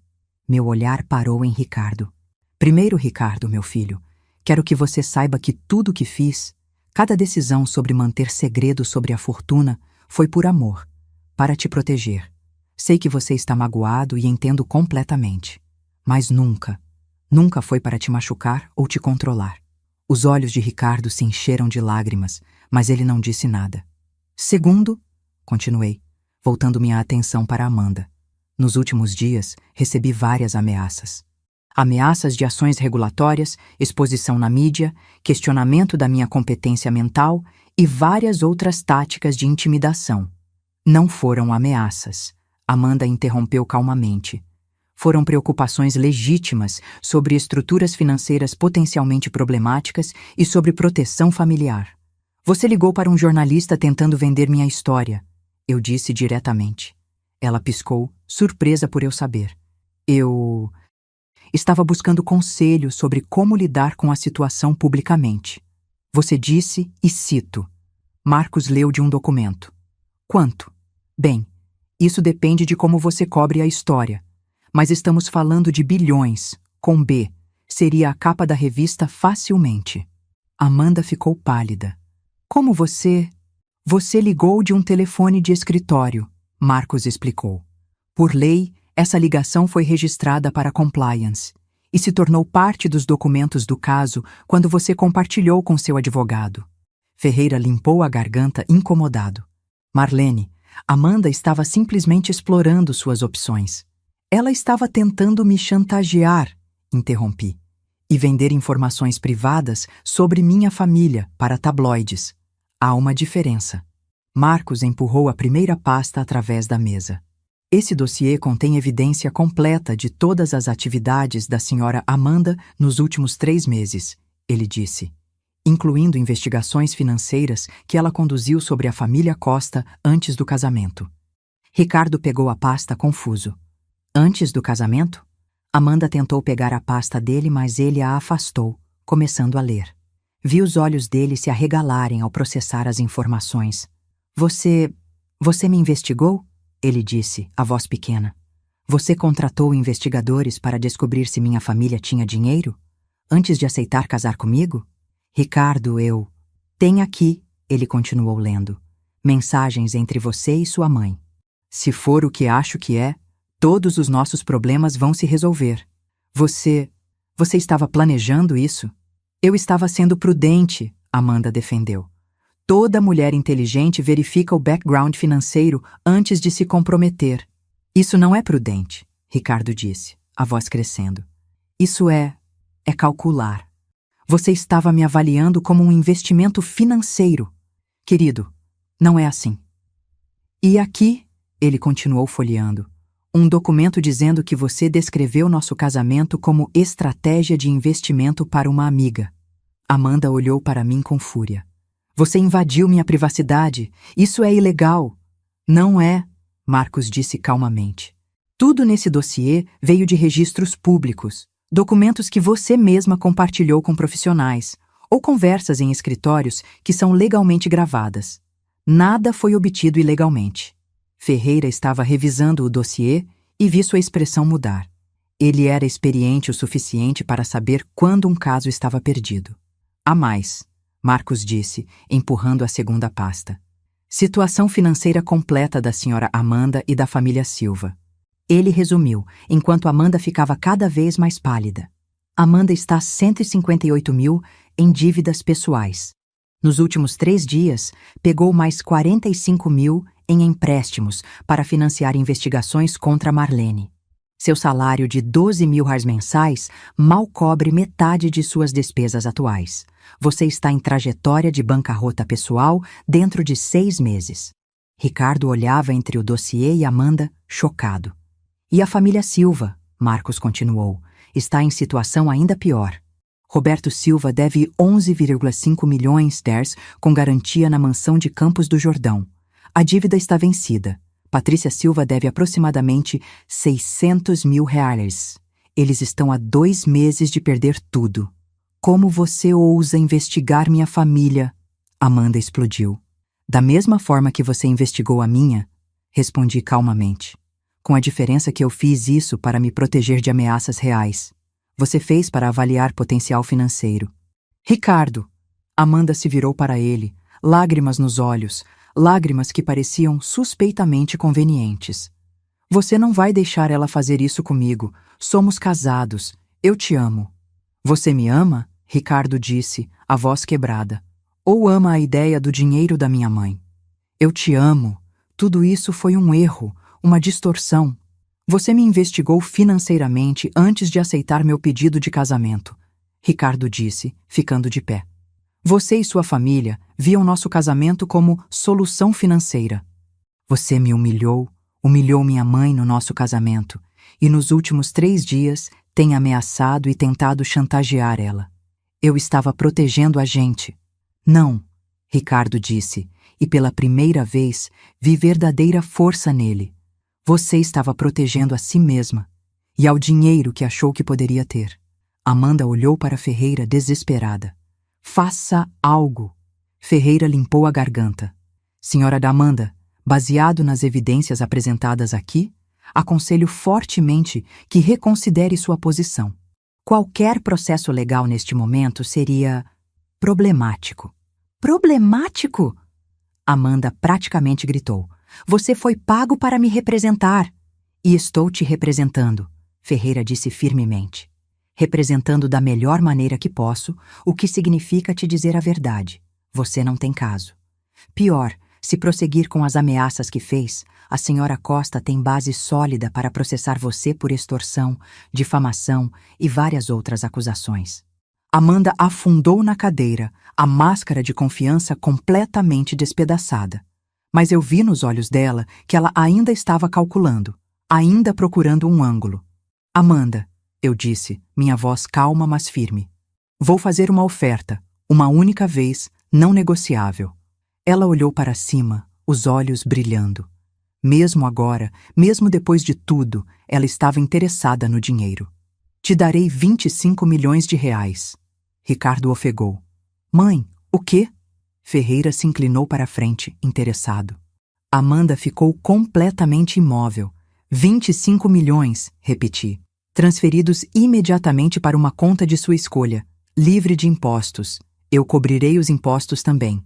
Meu olhar parou em Ricardo. Primeiro, Ricardo, meu filho, quero que você saiba que tudo o que fiz, cada decisão sobre manter segredo sobre a fortuna, foi por amor, para te proteger. Sei que você está magoado e entendo completamente. Mas nunca, nunca foi para te machucar ou te controlar. Os olhos de Ricardo se encheram de lágrimas, mas ele não disse nada. Segundo, continuei, voltando minha atenção para Amanda. Nos últimos dias, recebi várias ameaças. Ameaças de ações regulatórias, exposição na mídia, questionamento da minha competência mental e várias outras táticas de intimidação. Não foram ameaças, Amanda interrompeu calmamente. Foram preocupações legítimas sobre estruturas financeiras potencialmente problemáticas e sobre proteção familiar. Você ligou para um jornalista tentando vender minha história, eu disse diretamente. Ela piscou, surpresa por eu saber. Eu estava buscando conselho sobre como lidar com a situação publicamente. Você disse, e cito, Marcos leu de um documento. Quanto? Bem, isso depende de como você cobre a história. Mas estamos falando de bilhões, com B. Seria a capa da revista facilmente. Amanda ficou pálida. Como você... Você ligou de um telefone de escritório, Marcos explicou. Por lei, essa ligação foi registrada para compliance e se tornou parte dos documentos do caso quando você compartilhou com seu advogado. Ferreira limpou a garganta incomodado. Marlene, Amanda estava simplesmente explorando suas opções. Ela estava tentando me chantagear, interrompi, e vender informações privadas sobre minha família para tabloides. Há uma diferença. Marcos empurrou a primeira pasta através da mesa. Esse dossiê contém evidência completa de todas as atividades da senhora Amanda nos últimos 3 meses, ele disse, incluindo investigações financeiras que ela conduziu sobre a família Costa antes do casamento. Ricardo pegou a pasta confuso. Antes do casamento? Amanda tentou pegar a pasta dele, mas ele a afastou, começando a ler. Vi os olhos dele se arregalarem ao processar as informações. Você me investigou? Ele disse, a voz pequena. Você contratou investigadores para descobrir se minha família tinha dinheiro? Antes de aceitar casar comigo? Ricardo, eu... Tem aqui, ele continuou lendo, mensagens entre você e sua mãe. Se for o que acho que é, todos os nossos problemas vão se resolver. Você estava planejando isso? Eu estava sendo prudente, Amanda defendeu. Toda mulher inteligente verifica o background financeiro antes de se comprometer. Isso não é prudente, Ricardo disse, a voz crescendo. Isso é calcular. Você estava me avaliando como um investimento financeiro. Querido, não é assim. E aqui, ele continuou folheando, um documento dizendo que você descreveu nosso casamento como estratégia de investimento para uma amiga. Amanda olhou para mim com fúria. Você invadiu minha privacidade. Isso é ilegal. Não é, Marcos disse calmamente. Tudo nesse dossiê veio de registros públicos, documentos que você mesma compartilhou com profissionais, ou conversas em escritórios que são legalmente gravadas. Nada foi obtido ilegalmente. Ferreira estava revisando o dossiê e vi sua expressão mudar. Ele era experiente o suficiente para saber quando um caso estava perdido. Há mais, Marcos disse, empurrando a segunda pasta. Situação financeira completa da senhora Amanda e da família Silva. Ele resumiu, enquanto Amanda ficava cada vez mais pálida. Amanda está 158 mil em dívidas pessoais. Nos últimos 3 dias, pegou mais 45 mil em empréstimos para financiar investigações contra Marlene. Seu salário de 12 mil reais mensais mal cobre metade de suas despesas atuais. Você está em trajetória de bancarrota pessoal dentro de 6 meses. Ricardo olhava entre o dossiê e Amanda, chocado. E a família Silva, Marcos continuou, está em situação ainda pior. Roberto Silva deve 11,5 milhões com garantia na mansão de Campos do Jordão. A dívida está vencida. Patrícia Silva deve aproximadamente 600 mil reais. Eles estão há 2 meses de perder tudo. Como você ousa investigar minha família? Amanda explodiu. Da mesma forma que você investigou a minha, respondi calmamente. Com a diferença que eu fiz isso para me proteger de ameaças reais. Você fez para avaliar potencial financeiro. Ricardo! Amanda se virou para ele, lágrimas nos olhos, lágrimas que pareciam suspeitamente convenientes. Você não vai deixar ela fazer isso comigo. Somos casados. Eu te amo. Você me ama? Ricardo disse, a voz quebrada. Ou ama a ideia do dinheiro da minha mãe? Eu te amo. Tudo isso foi um erro, uma distorção. Você me investigou financeiramente antes de aceitar meu pedido de casamento, Ricardo disse, ficando de pé. Você e sua família viam nosso casamento como solução financeira. Você me humilhou, Humilhou minha mãe no nosso casamento e nos últimos 3 dias tem ameaçado e tentado chantagear ela. Eu estava protegendo a gente. Não, Ricardo disse, e pela primeira vez vi verdadeira força nele. Você estava protegendo a si mesma e ao dinheiro que achou que poderia ter. Amanda olhou para Ferreira desesperada. Faça algo. Ferreira limpou a garganta. Senhora Amanda, baseado nas evidências apresentadas aqui, aconselho fortemente que reconsidere sua posição. Qualquer processo legal neste momento seria problemático. Problemático? Amanda praticamente gritou. Você foi pago para me representar. E estou te representando, Ferreira disse firmemente. Representando da melhor maneira que posso, o que significa te dizer a verdade. Você não tem caso. Pior, se prosseguir com as ameaças que fez, a senhora Costa tem base sólida para processar você por extorsão, difamação e várias outras acusações. Amanda afundou na cadeira, a máscara de confiança completamente despedaçada. Mas eu vi nos olhos dela que ela ainda estava calculando, ainda procurando um ângulo. Amanda, eu disse, minha voz calma mas firme. Vou fazer uma oferta, uma única vez, não negociável. Ela olhou para cima, os olhos brilhando. Mesmo agora, mesmo depois de tudo, ela estava interessada no dinheiro. Te darei 25 milhões de reais. Ricardo ofegou. Mãe, o quê? Ferreira se inclinou para a frente, interessado. Amanda ficou completamente imóvel. 25 milhões, repeti. Transferidos imediatamente para uma conta de sua escolha, livre de impostos. Eu cobrirei os impostos também.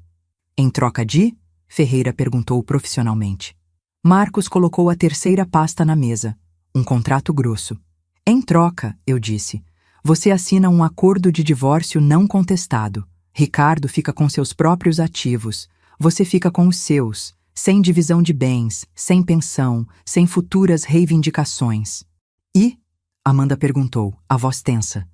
Em troca de? Ferreira perguntou profissionalmente. Marcos colocou a terceira pasta na mesa. Um contrato grosso. Em troca, eu disse, você assina um acordo de divórcio não contestado. Ricardo fica com seus próprios ativos. Você fica com os seus, sem divisão de bens, sem pensão, sem futuras reivindicações. E? Amanda perguntou, a voz tensa.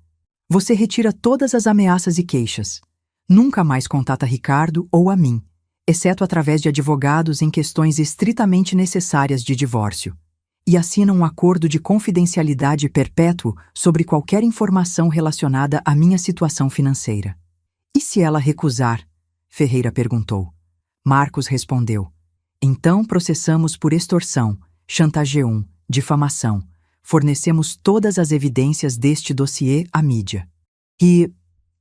Você retira todas as ameaças e queixas. Nunca mais contata Ricardo ou a mim, exceto através de advogados em questões estritamente necessárias de divórcio, e assina um acordo de confidencialidade perpétuo sobre qualquer informação relacionada à minha situação financeira. E se ela recusar? Ferreira perguntou. Marcos respondeu. Então processamos por extorsão, chantageum, difamação. Fornecemos todas as evidências deste dossiê à mídia. E...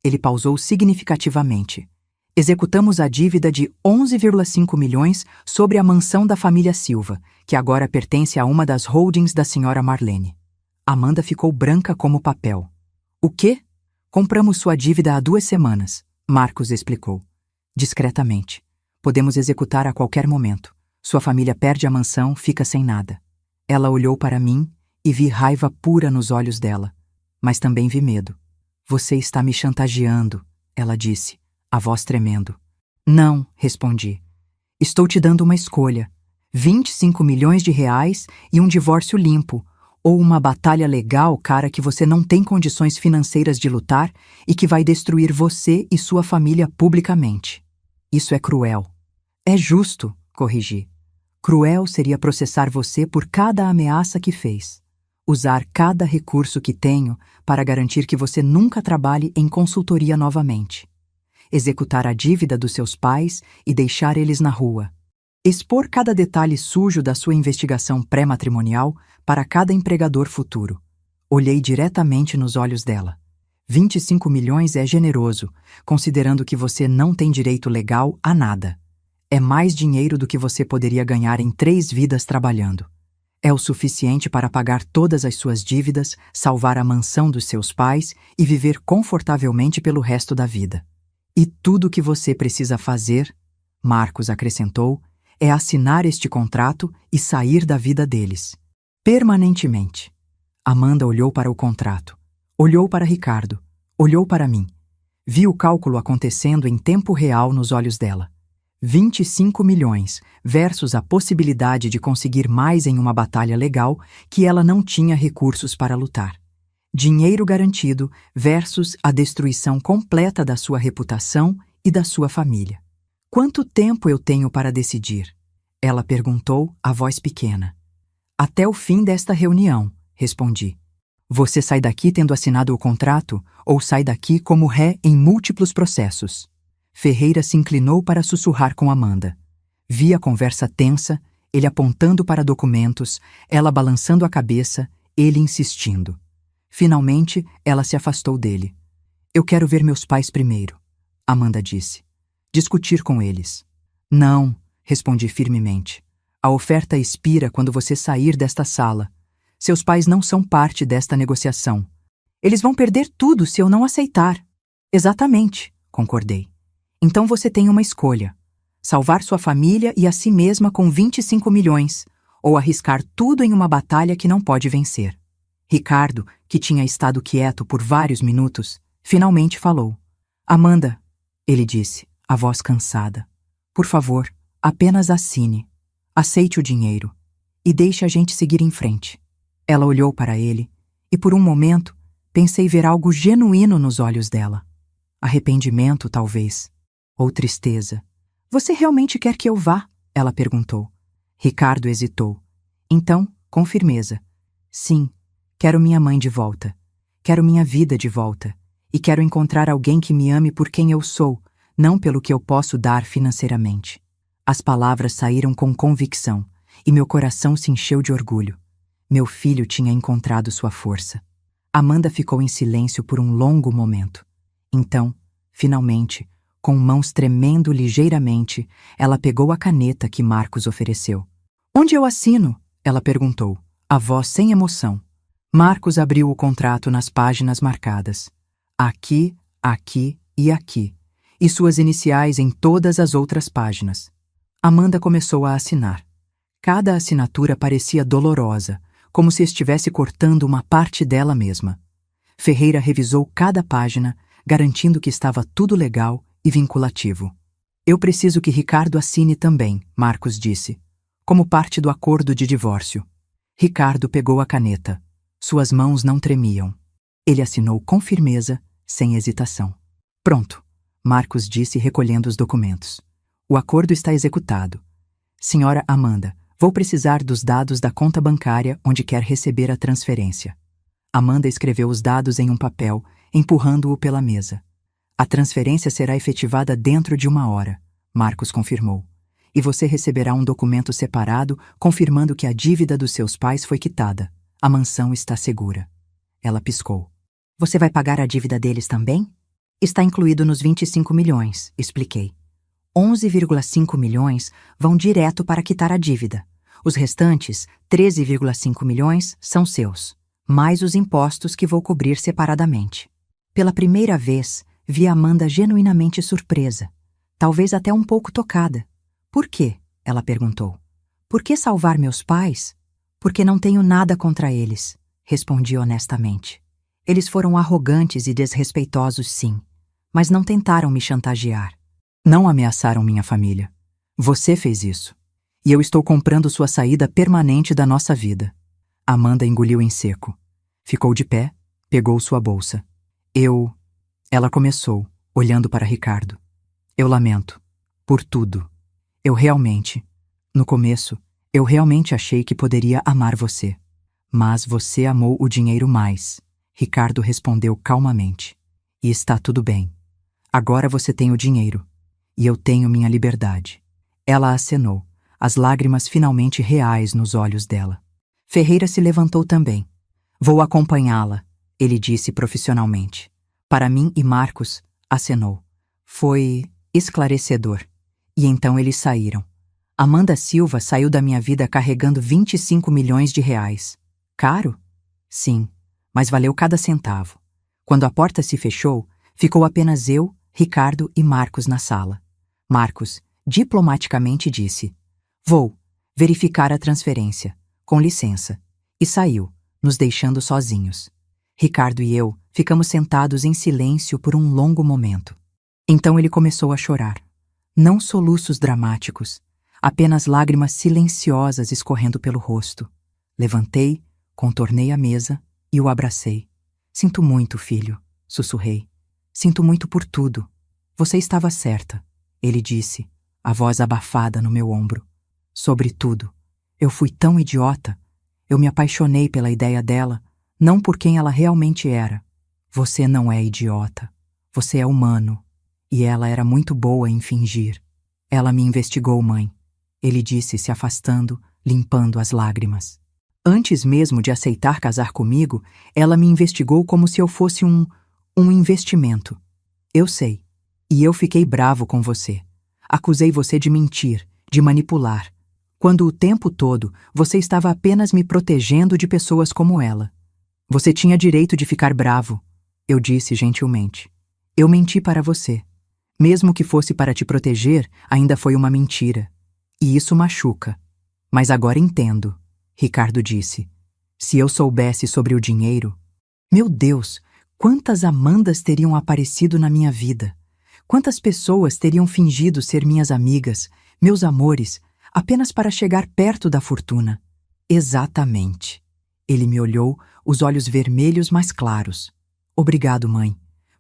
Ele pausou significativamente. Executamos a dívida de 11,5 milhões sobre a mansão da família Silva, que agora pertence a uma das holdings da senhora Marlene. Amanda ficou branca como papel. O quê? Compramos sua dívida há 2 semanas, Marcos explicou. Discretamente. Podemos executar a qualquer momento. Sua família perde a mansão, fica sem nada. Ela olhou para mim e vi raiva pura nos olhos dela, mas também vi medo. Você está me chantageando, ela disse, a voz tremendo. Não, respondi. Estou te dando uma escolha. 25 milhões de reais e um divórcio limpo, ou uma batalha legal, cara, que você não tem condições financeiras de lutar e que vai destruir você e sua família publicamente. Isso é cruel. É justo, corrigi. Cruel seria processar você por cada ameaça que fez. Usar cada recurso que tenho para garantir que você nunca trabalhe em consultoria novamente. Executar a dívida dos seus pais e deixar eles na rua. Expor cada detalhe sujo da sua investigação pré-matrimonial para cada empregador futuro. Olhei diretamente nos olhos dela. 25 milhões é generoso, considerando que você não tem direito legal a nada. É mais dinheiro do que você poderia ganhar em 3 vidas trabalhando. É o suficiente para pagar todas as suas dívidas, salvar a mansão dos seus pais e viver confortavelmente pelo resto da vida. E tudo o que você precisa fazer, Marcos acrescentou, é assinar este contrato e sair da vida deles. Permanentemente. Amanda olhou para o contrato. Olhou para Ricardo. Olhou para mim. Vi o cálculo acontecendo em tempo real nos olhos dela. 25 milhões versus a possibilidade de conseguir mais em uma batalha legal que ela não tinha recursos para lutar. Dinheiro garantido versus a destruição completa da sua reputação e da sua família. Quanto tempo eu tenho para decidir? Ela perguntou, a voz pequena. Até o fim desta reunião, respondi. Você sai daqui tendo assinado o contrato ou sai daqui como ré em múltiplos processos? Ferreira se inclinou para sussurrar com Amanda. Vi a conversa tensa, ele apontando para documentos, ela balançando a cabeça, ele insistindo. Finalmente, ela se afastou dele. Eu quero ver meus pais primeiro, Amanda disse. Discutir com eles. Não, respondi firmemente. A oferta expira quando você sair desta sala. Seus pais não são parte desta negociação. Eles vão perder tudo se eu não aceitar. Exatamente, concordei. Então você tem uma escolha. Salvar sua família e a si mesma com 25 milhões, ou arriscar tudo em uma batalha que não pode vencer. Ricardo, que tinha estado quieto por vários minutos, finalmente falou. Amanda, ele disse, a voz cansada. Por favor, apenas assine. Aceite o dinheiro. E deixe a gente seguir em frente. Ela olhou para ele, e por um momento, pensei ver algo genuíno nos olhos dela. Arrependimento, talvez. Ou tristeza. Você realmente quer que eu vá? Ela perguntou. Ricardo hesitou. Então, com firmeza. Sim, quero minha mãe de volta. Quero minha vida de volta. E quero encontrar alguém que me ame por quem eu sou, não pelo que eu posso dar financeiramente. As palavras saíram com convicção, e meu coração se encheu de orgulho. Meu filho tinha encontrado sua força. Amanda ficou em silêncio por um longo momento. Então, finalmente, com mãos tremendo ligeiramente, ela pegou a caneta que Marcos ofereceu. Onde eu assino? Ela perguntou, a voz sem emoção. Marcos abriu o contrato nas páginas marcadas. Aqui, aqui e aqui. E suas iniciais em todas as outras páginas. Amanda começou a assinar. Cada assinatura parecia dolorosa, como se estivesse cortando uma parte dela mesma. Ferreira revisou cada página, garantindo que estava tudo legal e vinculativo. Eu preciso que Ricardo assine também, Marcos disse, como parte do acordo de divórcio. Ricardo pegou a caneta. Suas mãos não tremiam. Ele assinou com firmeza, sem hesitação. Pronto, Marcos disse recolhendo os documentos. O acordo está executado. Senhora Amanda, vou precisar dos dados da conta bancária onde quer receber a transferência. Amanda escreveu os dados em um papel, empurrando-o pela mesa. A transferência será efetivada dentro de 1 hora, Marcos confirmou. E você receberá um documento separado confirmando que a dívida dos seus pais foi quitada. A mansão está segura. Ela piscou. Você vai pagar a dívida deles também? Está incluído nos 25 milhões, expliquei. 11,5 milhões vão direto para quitar a dívida. Os restantes, 13,5 milhões, são seus, mais os impostos que vou cobrir separadamente. Pela primeira vez, vi Amanda genuinamente surpresa, talvez até um pouco tocada. Por quê? Ela perguntou. Por que salvar meus pais? Porque não tenho nada contra eles, respondi honestamente. Eles foram arrogantes e desrespeitosos, sim, mas não tentaram me chantagear. Não ameaçaram minha família. Você fez isso. E eu estou comprando sua saída permanente da nossa vida. Amanda engoliu em seco. Ficou de pé, pegou sua bolsa. Ela começou, olhando para Ricardo. Eu lamento. Por tudo. No começo, eu realmente achei que poderia amar você. Mas você amou o dinheiro mais. Ricardo respondeu calmamente. E está tudo bem. Agora você tem o dinheiro. E eu tenho minha liberdade. Ela acenou, as lágrimas finalmente reais nos olhos dela. Ferreira se levantou também. Vou acompanhá-la, ele disse profissionalmente. Para mim e Marcos, acenou. Foi esclarecedor. E então eles saíram. Amanda Silva saiu da minha vida carregando 25 milhões de reais. Caro? Sim, mas valeu cada centavo. Quando a porta se fechou, ficou apenas eu, Ricardo e Marcos na sala. Marcos, diplomaticamente, disse: Vou verificar a transferência, com licença. E saiu, nos deixando sozinhos. Ricardo e eu ficamos sentados em silêncio por um longo momento. Então ele começou a chorar. Não soluços dramáticos, apenas lágrimas silenciosas escorrendo pelo rosto. Levantei, contornei a mesa e o abracei. Sinto muito, filho, sussurrei. Sinto muito por tudo. Você estava certa, ele disse, a voz abafada no meu ombro. Sobretudo, eu fui tão idiota. Eu me apaixonei pela ideia dela, não por quem ela realmente era. Você não é idiota. Você é humano. E ela era muito boa em fingir. Ela me investigou, mãe. Ele disse, se afastando, limpando as lágrimas. Antes mesmo de aceitar casar comigo, ela me investigou como se eu fosse um investimento. Eu sei. E eu fiquei bravo com você. Acusei você de mentir, de manipular, quando o tempo todo você estava apenas me protegendo de pessoas como ela. Você tinha direito de ficar bravo, eu disse gentilmente. Eu menti para você. Mesmo que fosse para te proteger, ainda foi uma mentira. E isso machuca. Mas agora entendo, Ricardo disse. Se eu soubesse sobre o dinheiro... Meu Deus, quantas Amandas teriam aparecido na minha vida? Quantas pessoas teriam fingido ser minhas amigas, meus amores, apenas para chegar perto da fortuna? Exatamente. Ele me olhou, os olhos vermelhos mais claros. Obrigado, mãe,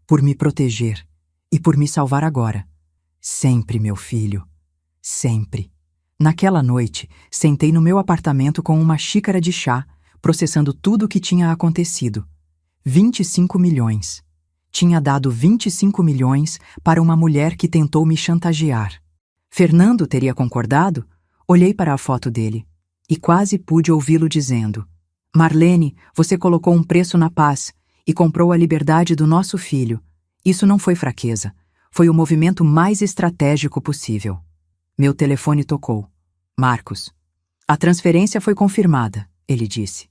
por me proteger e por me salvar agora. Sempre, meu filho. Sempre. Naquela noite, sentei no meu apartamento com uma xícara de chá, processando tudo o que tinha acontecido. 25 milhões. Tinha dado 25 milhões para uma mulher que tentou me chantagear. Fernando teria concordado? Olhei para a foto dele e quase pude ouvi-lo dizendo: Marlene, você colocou um preço na paz e comprou a liberdade do nosso filho. Isso não foi fraqueza. Foi o movimento mais estratégico possível. Meu telefone tocou. Marcos. A transferência foi confirmada, ele disse.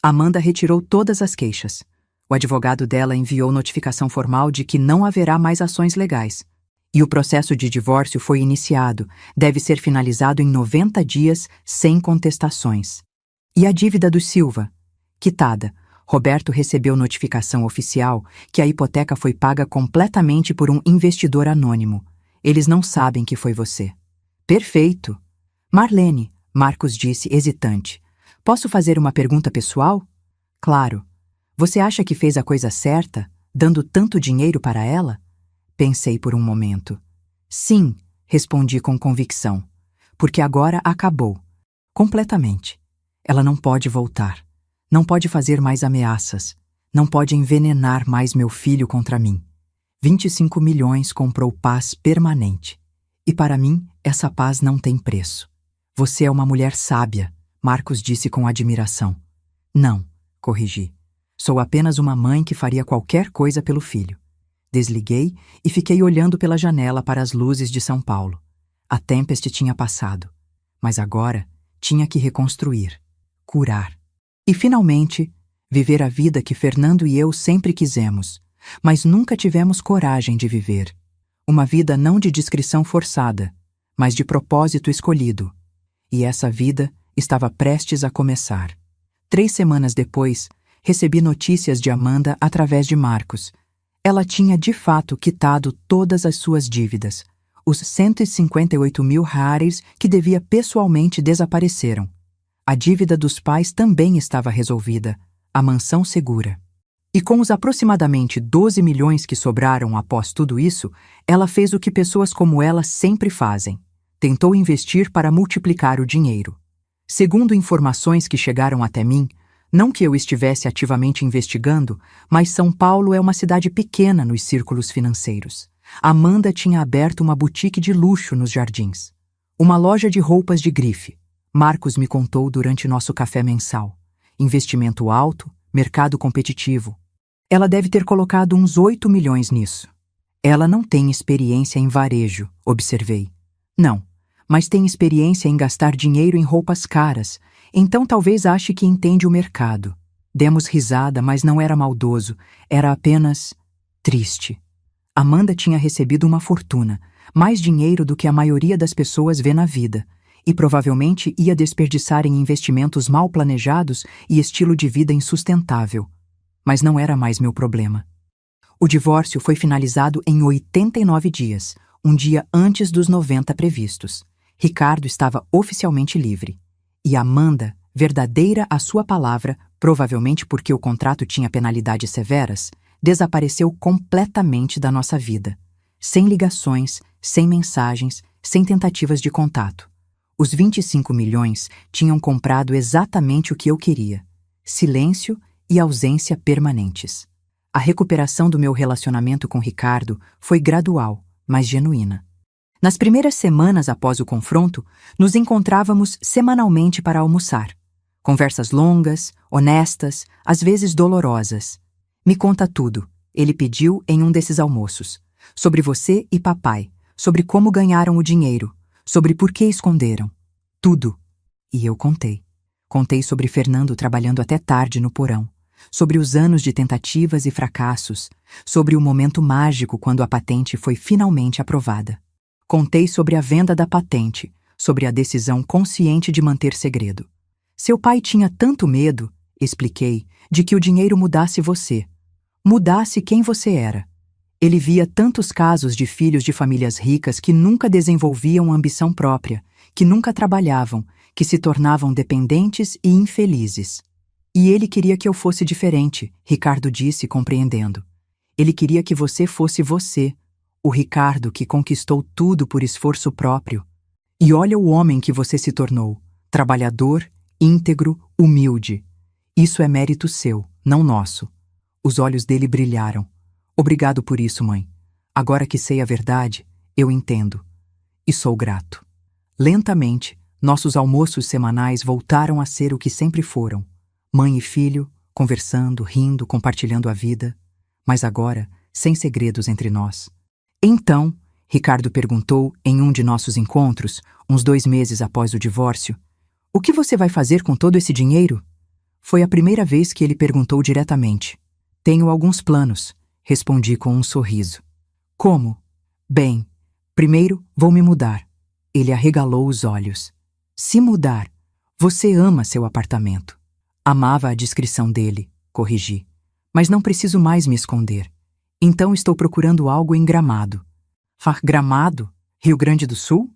Amanda retirou todas as queixas. O advogado dela enviou notificação formal de que não haverá mais ações legais. E o processo de divórcio foi iniciado, deve ser finalizado em 90 dias, sem contestações. E a dívida do Silva? Quitada. Roberto recebeu notificação oficial que a hipoteca foi paga completamente por um investidor anônimo. Eles não sabem que foi você. Perfeito. Marlene, Marcos disse hesitante. Posso fazer uma pergunta pessoal? Claro. Você acha que fez a coisa certa, dando tanto dinheiro para ela? Pensei por um momento. Sim, respondi com convicção. Porque agora acabou. Completamente. Ela não pode voltar. Não pode fazer mais ameaças. Não pode envenenar mais meu filho contra mim. 25 milhões comprou paz permanente. E para mim, essa paz não tem preço. Você é uma mulher sábia, Marcos disse com admiração. Não, corrigi. Sou apenas uma mãe que faria qualquer coisa pelo filho. Desliguei e fiquei olhando pela janela para as luzes de São Paulo. A tempestade tinha passado, mas agora tinha que reconstruir, curar. E, finalmente, viver a vida que Fernando e eu sempre quisemos, mas nunca tivemos coragem de viver. Uma vida não de discrição forçada, mas de propósito escolhido. E essa vida estava prestes a começar. 3 semanas depois, recebi notícias de Amanda através de Marcos. Ela tinha de fato quitado todas as suas dívidas. Os 158 mil reais que devia pessoalmente desapareceram. A dívida dos pais também estava resolvida, a mansão segura. E com os aproximadamente 12 milhões que sobraram após tudo isso, ela fez o que pessoas como ela sempre fazem. Tentou investir para multiplicar o dinheiro. Segundo informações que chegaram até mim, não que eu estivesse ativamente investigando, mas São Paulo é uma cidade pequena nos círculos financeiros. Amanda tinha aberto uma boutique de luxo nos Jardins. Uma loja de roupas de grife. Marcos me contou durante nosso café mensal. Investimento alto, mercado competitivo. Ela deve ter colocado uns 8 milhões nisso. Ela não tem experiência em varejo, observei. Não, mas tem experiência em gastar dinheiro em roupas caras, então talvez ache que entende o mercado. Demos risada, mas não era maldoso, era apenas triste. Amanda tinha recebido uma fortuna, mais dinheiro do que a maioria das pessoas vê na vida, e provavelmente ia desperdiçar em investimentos mal planejados e estilo de vida insustentável. Mas não era mais meu problema. O divórcio foi finalizado em 89 dias, um dia antes dos 90 previstos. Ricardo estava oficialmente livre. E Amanda, verdadeira à sua palavra, provavelmente porque o contrato tinha penalidades severas, desapareceu completamente da nossa vida. Sem ligações, sem mensagens, sem tentativas de contato. Os 25 milhões tinham comprado exatamente o que eu queria: silêncio e ausência permanentes. A recuperação do meu relacionamento com Ricardo foi gradual, mas genuína. Nas primeiras semanas após o confronto, nos encontrávamos semanalmente para almoçar. Conversas longas, honestas, às vezes dolorosas. Me conta tudo, ele pediu em um desses almoços. Sobre você e papai, sobre como ganharam o dinheiro, sobre por que esconderam. Tudo. E eu contei. Contei sobre Fernando trabalhando até tarde no porão, sobre os anos de tentativas e fracassos, sobre o momento mágico quando a patente foi finalmente aprovada. Contei sobre a venda da patente, sobre a decisão consciente de manter segredo. Seu pai tinha tanto medo, expliquei, de que o dinheiro mudasse você, mudasse quem você era. Ele via tantos casos de filhos de famílias ricas que nunca desenvolviam ambição própria, que nunca trabalhavam, que se tornavam dependentes e infelizes. E ele queria que eu fosse diferente, Ricardo disse, compreendendo. Ele queria que você fosse você, o Ricardo que conquistou tudo por esforço próprio. E olha o homem que você se tornou, trabalhador, íntegro, humilde. Isso é mérito seu, não nosso. Os olhos dele brilharam. Obrigado por isso, mãe. Agora que sei a verdade, eu entendo. E sou grato. Lentamente, nossos almoços semanais voltaram a ser o que sempre foram. Mãe e filho, conversando, rindo, compartilhando a vida. Mas agora, sem segredos entre nós. Então, Ricardo perguntou em um de nossos encontros, uns 2 meses após o divórcio, o que você vai fazer com todo esse dinheiro? Foi a primeira vez que ele perguntou diretamente. Tenho alguns planos, respondi com um sorriso. Como? Bem, primeiro vou me mudar. Ele arregalou os olhos. Se mudar, você ama seu apartamento. Amava a descrição dele, corrigi. Mas não preciso mais me esconder. Então estou procurando algo em Gramado. Gramado? Rio Grande do Sul?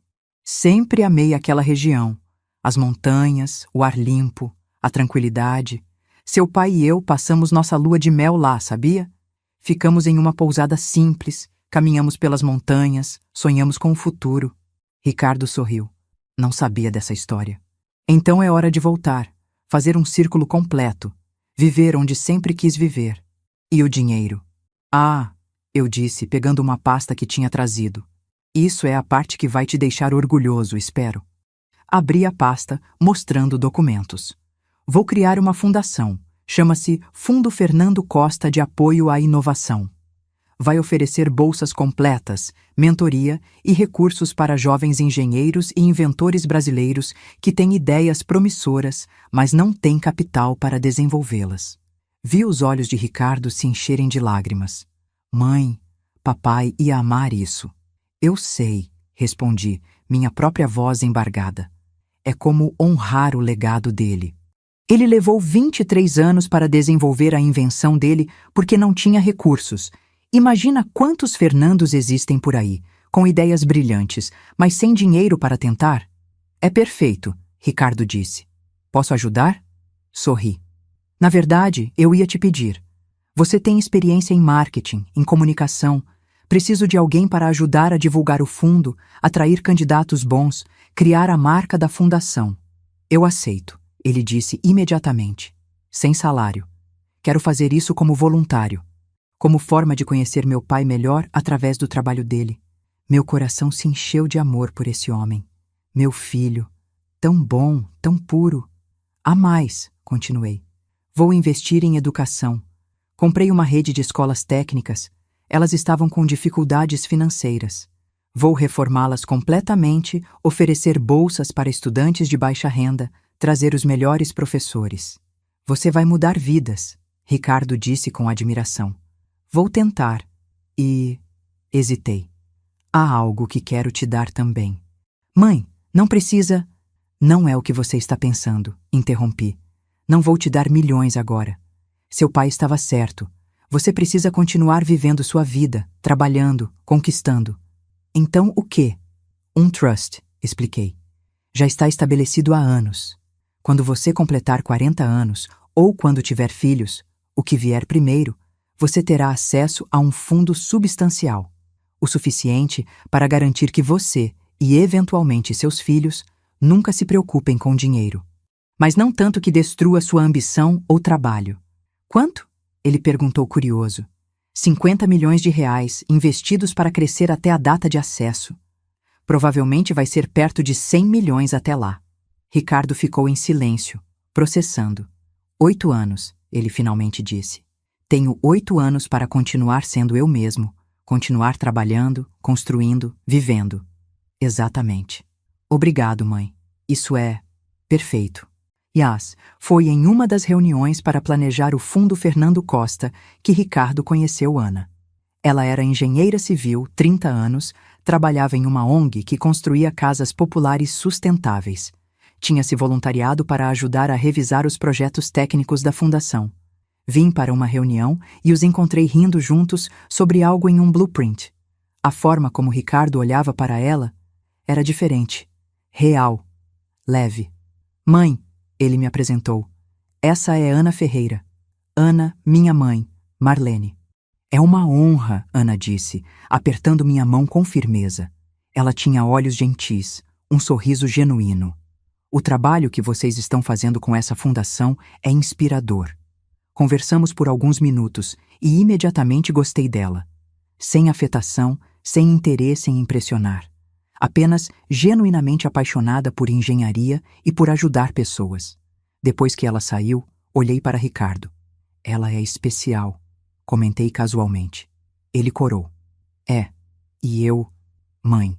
Sempre amei aquela região. As montanhas, o ar limpo, a tranquilidade. Seu pai e eu passamos nossa lua de mel lá, sabia? Ficamos em uma pousada simples, caminhamos pelas montanhas, sonhamos com o futuro. Ricardo sorriu. Não sabia dessa história. Então é hora de voltar, fazer um círculo completo, viver onde sempre quis viver. E o dinheiro? Ah, eu disse, pegando uma pasta que tinha trazido. Isso é a parte que vai te deixar orgulhoso, espero. Abri a pasta, mostrando documentos. Vou criar uma fundação. Chama-se Fundo Fernando Costa de Apoio à Inovação. Vai oferecer bolsas completas, mentoria e recursos para jovens engenheiros e inventores brasileiros que têm ideias promissoras, mas não têm capital para desenvolvê-las. Vi os olhos de Ricardo se encherem de lágrimas. Mãe, papai ia amar isso. Eu sei, respondi, minha própria voz embargada. É como honrar o legado dele. Ele levou 23 anos para desenvolver a invenção dele porque não tinha recursos. Imagina quantos Fernandos existem por aí, com ideias brilhantes, mas sem dinheiro para tentar? É perfeito, Ricardo disse. Posso ajudar? Sorri. Na verdade, eu ia te pedir. Você tem experiência em marketing, em comunicação. Preciso de alguém para ajudar a divulgar o fundo, atrair candidatos bons, criar a marca da fundação. Eu aceito, ele disse imediatamente. Sem salário. Quero fazer isso como voluntário. Como forma de conhecer meu pai melhor através do trabalho dele. Meu coração se encheu de amor por esse homem. Meu filho. Tão bom, tão puro. Há mais, continuei. Vou investir em educação. Comprei uma rede de escolas técnicas. Elas estavam com dificuldades financeiras. Vou reformá-las completamente, oferecer bolsas para estudantes de baixa renda, trazer os melhores professores. Você vai mudar vidas, Ricardo disse com admiração. Vou tentar. E... hesitei. Há algo que quero te dar também. Mãe, não precisa... Não é o que você está pensando, interrompi. Não vou te dar milhões agora. Seu pai estava certo. Você precisa continuar vivendo sua vida, trabalhando, conquistando. Então o quê? Um trust, expliquei. Já está estabelecido há anos. Quando você completar 40 anos, ou quando tiver filhos, o que vier primeiro, você terá acesso a um fundo substancial, o suficiente para garantir que você, e eventualmente seus filhos, Nunca se preocupem com dinheiro. Mas não tanto que destrua sua ambição ou trabalho. Quanto? Ele perguntou curioso. 50 milhões de reais investidos para crescer até a data de acesso. Provavelmente vai ser perto de 100 milhões até lá. Ricardo ficou em silêncio, processando. 8 anos, ele finalmente disse. Tenho 8 anos para continuar sendo eu mesmo, continuar trabalhando, construindo, vivendo. Exatamente. Obrigado, mãe. Isso é perfeito. Yas, foi em uma das reuniões para planejar o Fundo Fernando Costa que Ricardo conheceu Ana. Ela era engenheira civil, 30 anos, trabalhava em uma ONG que construía casas populares sustentáveis. Tinha se voluntariado para ajudar a revisar os projetos técnicos da fundação. Vim para uma reunião e os encontrei rindo juntos sobre algo em um blueprint. A forma como Ricardo olhava para ela era diferente, real, leve. Mãe, ele me apresentou. Essa é Ana Ferreira. Ana, minha mãe, Marlene. É uma honra, Ana disse, apertando minha mão com firmeza. Ela tinha olhos gentis, um sorriso genuíno. O trabalho que vocês estão fazendo com essa fundação é inspirador. Conversamos por alguns minutos e imediatamente gostei dela. Sem afetação, sem interesse em impressionar. Apenas genuinamente apaixonada por engenharia e por ajudar pessoas. Depois que ela saiu, olhei para Ricardo. Ela é especial, comentei casualmente. Ele corou. É, e eu, mãe.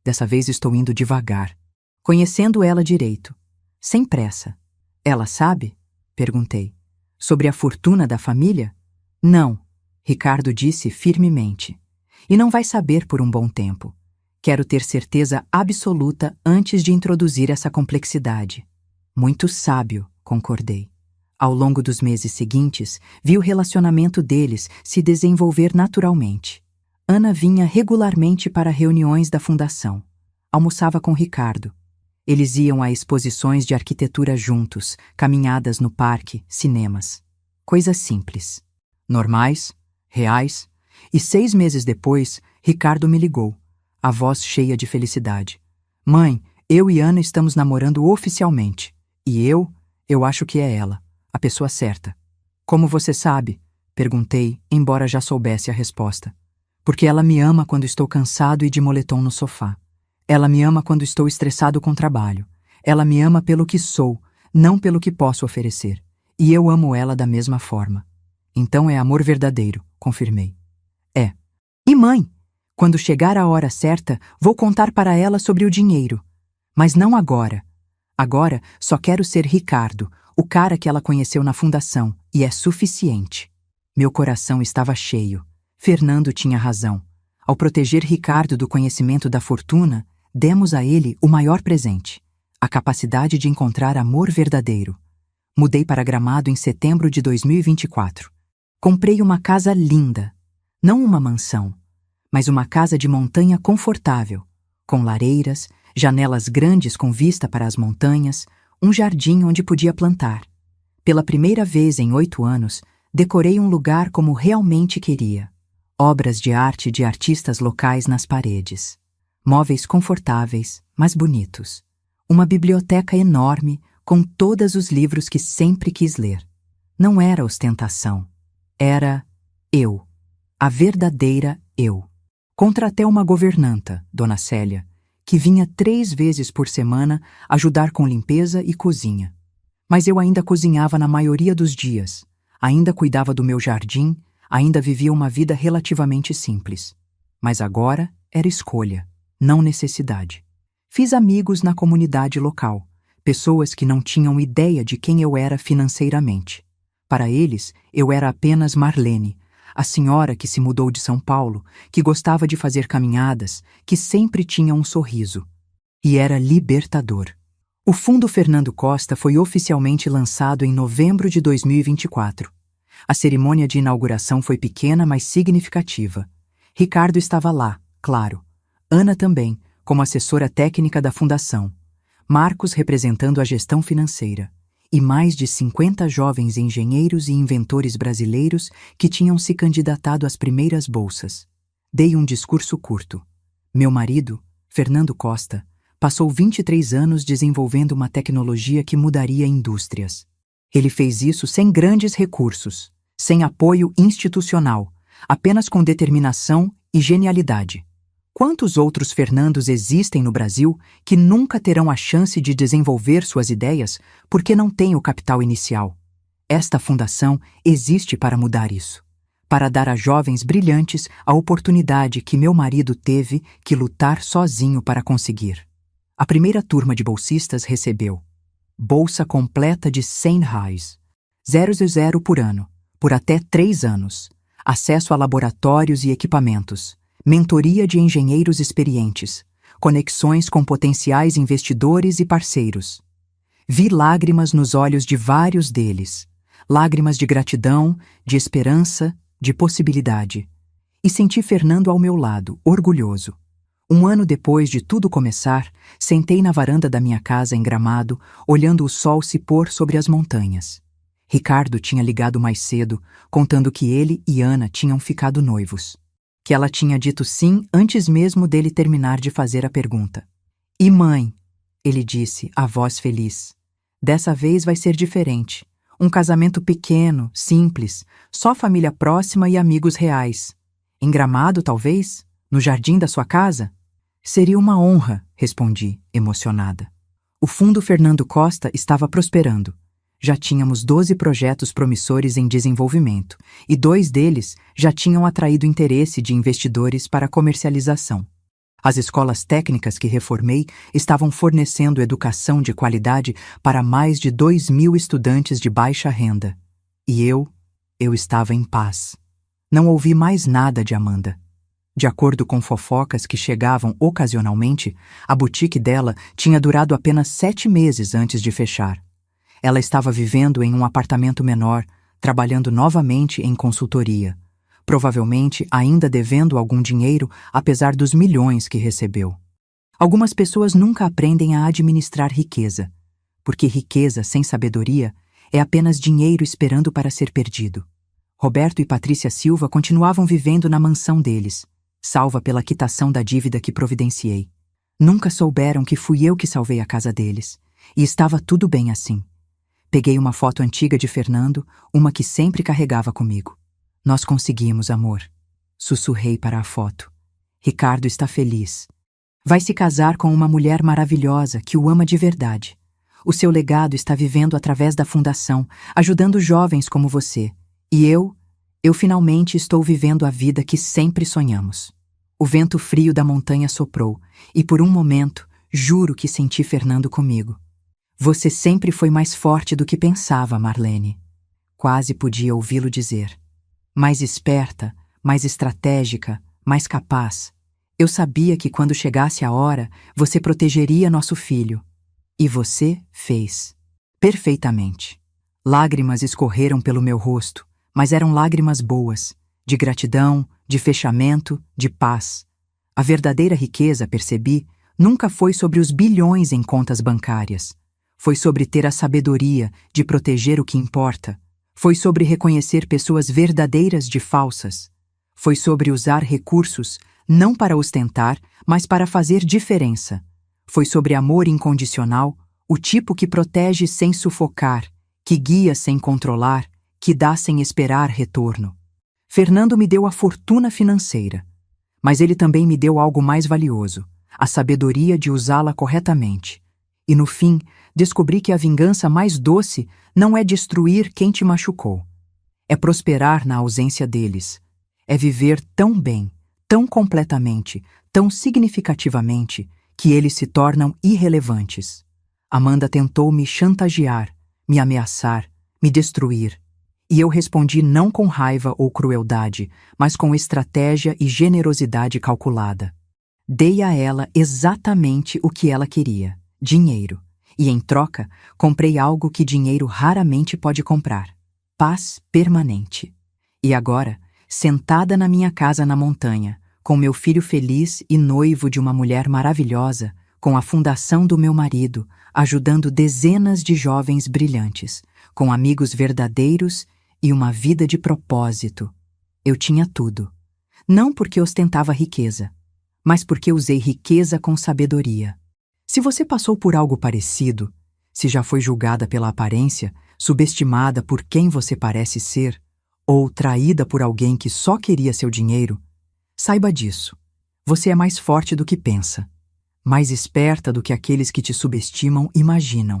Dessa vez estou indo devagar, conhecendo ela direito, sem pressa. Ela sabe? Perguntei. Sobre a fortuna da família? Não, Ricardo disse firmemente. E não vai saber por um bom tempo. Quero ter certeza absoluta antes de introduzir essa complexidade. Muito sábio, concordei. Ao longo dos meses seguintes, vi o relacionamento deles se desenvolver naturalmente. Ana vinha regularmente para reuniões da fundação. Almoçava com Ricardo. Eles iam a exposições de arquitetura juntos, caminhadas no parque, cinemas. Coisas simples. Normais, reais. E 6 meses depois, Ricardo me ligou, a voz cheia de felicidade. Mãe, eu e Ana estamos namorando oficialmente. E eu acho que é ela, a pessoa certa. Como você sabe? Perguntei, embora já soubesse a resposta. Porque ela me ama quando estou cansado e de moletom no sofá. Ela me ama quando estou estressado com trabalho. Ela me ama pelo que sou, não pelo que posso oferecer. E eu amo ela da mesma forma. Então é amor verdadeiro, confirmei. É. E mãe? Quando chegar a hora certa, vou contar para ela sobre o dinheiro. Mas não agora. Agora só quero ser Ricardo, o cara que ela conheceu na fundação, e é suficiente. Meu coração estava cheio. Fernando tinha razão. Ao proteger Ricardo do conhecimento da fortuna, demos a ele o maior presente, a capacidade de encontrar amor verdadeiro. Mudei para Gramado em setembro de 2024. Comprei uma casa linda, não uma mansão, mas uma casa de montanha confortável, com lareiras, janelas grandes com vista para as montanhas, um jardim onde podia plantar. Pela primeira vez em 8 anos, decorei um lugar como realmente queria. Obras de arte de artistas locais nas paredes. Móveis confortáveis, mas bonitos. Uma biblioteca enorme, com todos os livros que sempre quis ler. Não era ostentação. Era eu. A verdadeira eu. Contratei uma governanta, Dona Célia, que vinha 3 vezes por semana ajudar com limpeza e cozinha. Mas eu ainda cozinhava na maioria dos dias, ainda cuidava do meu jardim, ainda vivia uma vida relativamente simples. Mas agora era escolha, não necessidade. Fiz amigos na comunidade local, pessoas que não tinham ideia de quem eu era financeiramente. Para eles, eu era apenas Marlene, a senhora que se mudou de São Paulo, que gostava de fazer caminhadas, que sempre tinha um sorriso. E era libertador. O Fundo Fernando Costa foi oficialmente lançado em novembro de 2024. A cerimônia de inauguração foi pequena, mas significativa. Ricardo estava lá, claro. Ana também, como assessora técnica da fundação. Marcos representando a gestão financeira. E mais de 50 jovens engenheiros e inventores brasileiros que tinham se candidatado às primeiras bolsas. Dei um discurso curto. Meu marido, Fernando Costa, passou 23 anos desenvolvendo uma tecnologia que mudaria indústrias. Ele fez isso sem grandes recursos, sem apoio institucional, apenas com determinação e genialidade. Quantos outros Fernandos existem no Brasil que nunca terão a chance de desenvolver suas ideias porque não têm o capital inicial? Esta fundação existe para mudar isso, para dar a jovens brilhantes a oportunidade que meu marido teve que lutar sozinho para conseguir. A primeira turma de bolsistas recebeu bolsa completa de R$100, 0,00 por ano, por até 3 anos, acesso a laboratórios e equipamentos, mentoria de engenheiros experientes, conexões com potenciais investidores e parceiros. Vi lágrimas nos olhos de vários deles, lágrimas de gratidão, de esperança, de possibilidade. E senti Fernando ao meu lado, orgulhoso. Um ano depois de tudo começar, sentei na varanda da minha casa em Gramado, olhando o sol se pôr sobre as montanhas. Ricardo tinha ligado mais cedo, contando que ele e Ana tinham ficado noivos. Que ela tinha dito sim antes mesmo dele terminar de fazer a pergunta. "E mãe?" ele disse, a voz feliz. "Dessa vez vai ser diferente. Um casamento pequeno, simples, só família próxima e amigos reais. Em Gramado, talvez? No jardim da sua casa?" "Seria uma honra", respondi, emocionada. O Fundo Fernando Costa estava prosperando. Já tínhamos 12 projetos promissores em desenvolvimento, e 2 deles já tinham atraído interesse de investidores para comercialização. As escolas técnicas que reformei estavam fornecendo educação de qualidade para mais de 2.000 estudantes de baixa renda. E eu estava em paz. Não ouvi mais nada de Amanda. De acordo com fofocas que chegavam ocasionalmente, a boutique dela tinha durado apenas 7 meses antes de fechar. Ela estava vivendo em um apartamento menor, trabalhando novamente em consultoria, provavelmente ainda devendo algum dinheiro apesar dos milhões que recebeu. Algumas pessoas nunca aprendem a administrar riqueza, porque riqueza sem sabedoria é apenas dinheiro esperando para ser perdido. Roberto e Patrícia Silva continuavam vivendo na mansão deles, salva pela quitação da dívida que providenciei. Nunca souberam que fui eu que salvei a casa deles, e estava tudo bem assim. Peguei uma foto antiga de Fernando, uma que sempre carregava comigo. "Nós conseguimos, amor", sussurrei para a foto. "Ricardo está feliz. Vai se casar com uma mulher maravilhosa que o ama de verdade. O seu legado está vivendo através da fundação, ajudando jovens como você. E eu finalmente estou vivendo a vida que sempre sonhamos." O vento frio da montanha soprou, e por um momento, juro que senti Fernando comigo. "Você sempre foi mais forte do que pensava, Marlene." Quase podia ouvi-lo dizer. "Mais esperta, mais estratégica, mais capaz. Eu sabia que quando chegasse a hora, você protegeria nosso filho. E você fez. Perfeitamente." Lágrimas escorreram pelo meu rosto, mas eram lágrimas boas, de gratidão, de fechamento, de paz. A verdadeira riqueza, percebi, nunca foi sobre os bilhões em contas bancárias. Foi sobre ter a sabedoria de proteger o que importa. Foi sobre reconhecer pessoas verdadeiras de falsas. Foi sobre usar recursos não para ostentar, mas para fazer diferença. Foi sobre amor incondicional, o tipo que protege sem sufocar, que guia sem controlar, que dá sem esperar retorno. Fernando me deu a fortuna financeira, mas ele também me deu algo mais valioso, a sabedoria de usá-la corretamente. E no fim, descobri que a vingança mais doce não é destruir quem te machucou. É prosperar na ausência deles. É viver tão bem, tão completamente, tão significativamente, que eles se tornam irrelevantes. Amanda tentou me chantagear, me ameaçar, me destruir. E eu respondi não com raiva ou crueldade, mas com estratégia e generosidade calculada. Dei a ela exatamente o que ela queria: dinheiro. E, em troca, comprei algo que dinheiro raramente pode comprar: paz permanente. E agora, sentada na minha casa na montanha, com meu filho feliz e noivo de uma mulher maravilhosa, com a fundação do meu marido, ajudando dezenas de jovens brilhantes, com amigos verdadeiros e uma vida de propósito. Eu tinha tudo. Não porque ostentava riqueza, mas porque usei riqueza com sabedoria. Se você passou por algo parecido, se já foi julgada pela aparência, subestimada por quem você parece ser, ou traída por alguém que só queria seu dinheiro, saiba disso. Você é mais forte do que pensa, mais esperta do que aqueles que te subestimam imaginam.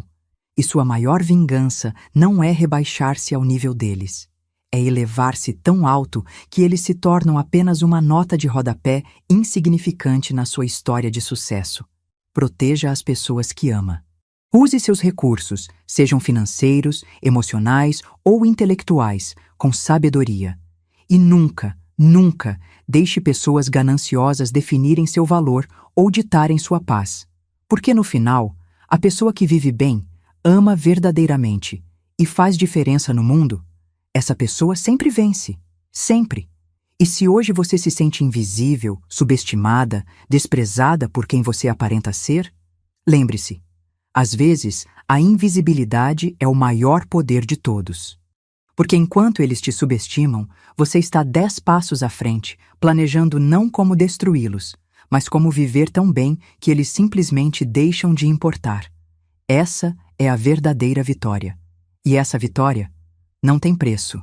E sua maior vingança não é rebaixar-se ao nível deles. É elevar-se tão alto que eles se tornam apenas uma nota de rodapé insignificante na sua história de sucesso. Proteja as pessoas que ama. Use seus recursos, sejam financeiros, emocionais ou intelectuais, com sabedoria. E nunca, nunca deixe pessoas gananciosas definirem seu valor ou ditarem sua paz. Porque no final, a pessoa que vive bem, ama verdadeiramente e faz diferença no mundo, essa pessoa sempre vence. Sempre. E se hoje você se sente invisível, subestimada, desprezada por quem você aparenta ser, lembre-se, às vezes a invisibilidade é o maior poder de todos. Porque enquanto eles te subestimam, você está 10 passos à frente, planejando não como destruí-los, mas como viver tão bem que eles simplesmente deixam de importar. Essa é a verdadeira vitória. E essa vitória não tem preço.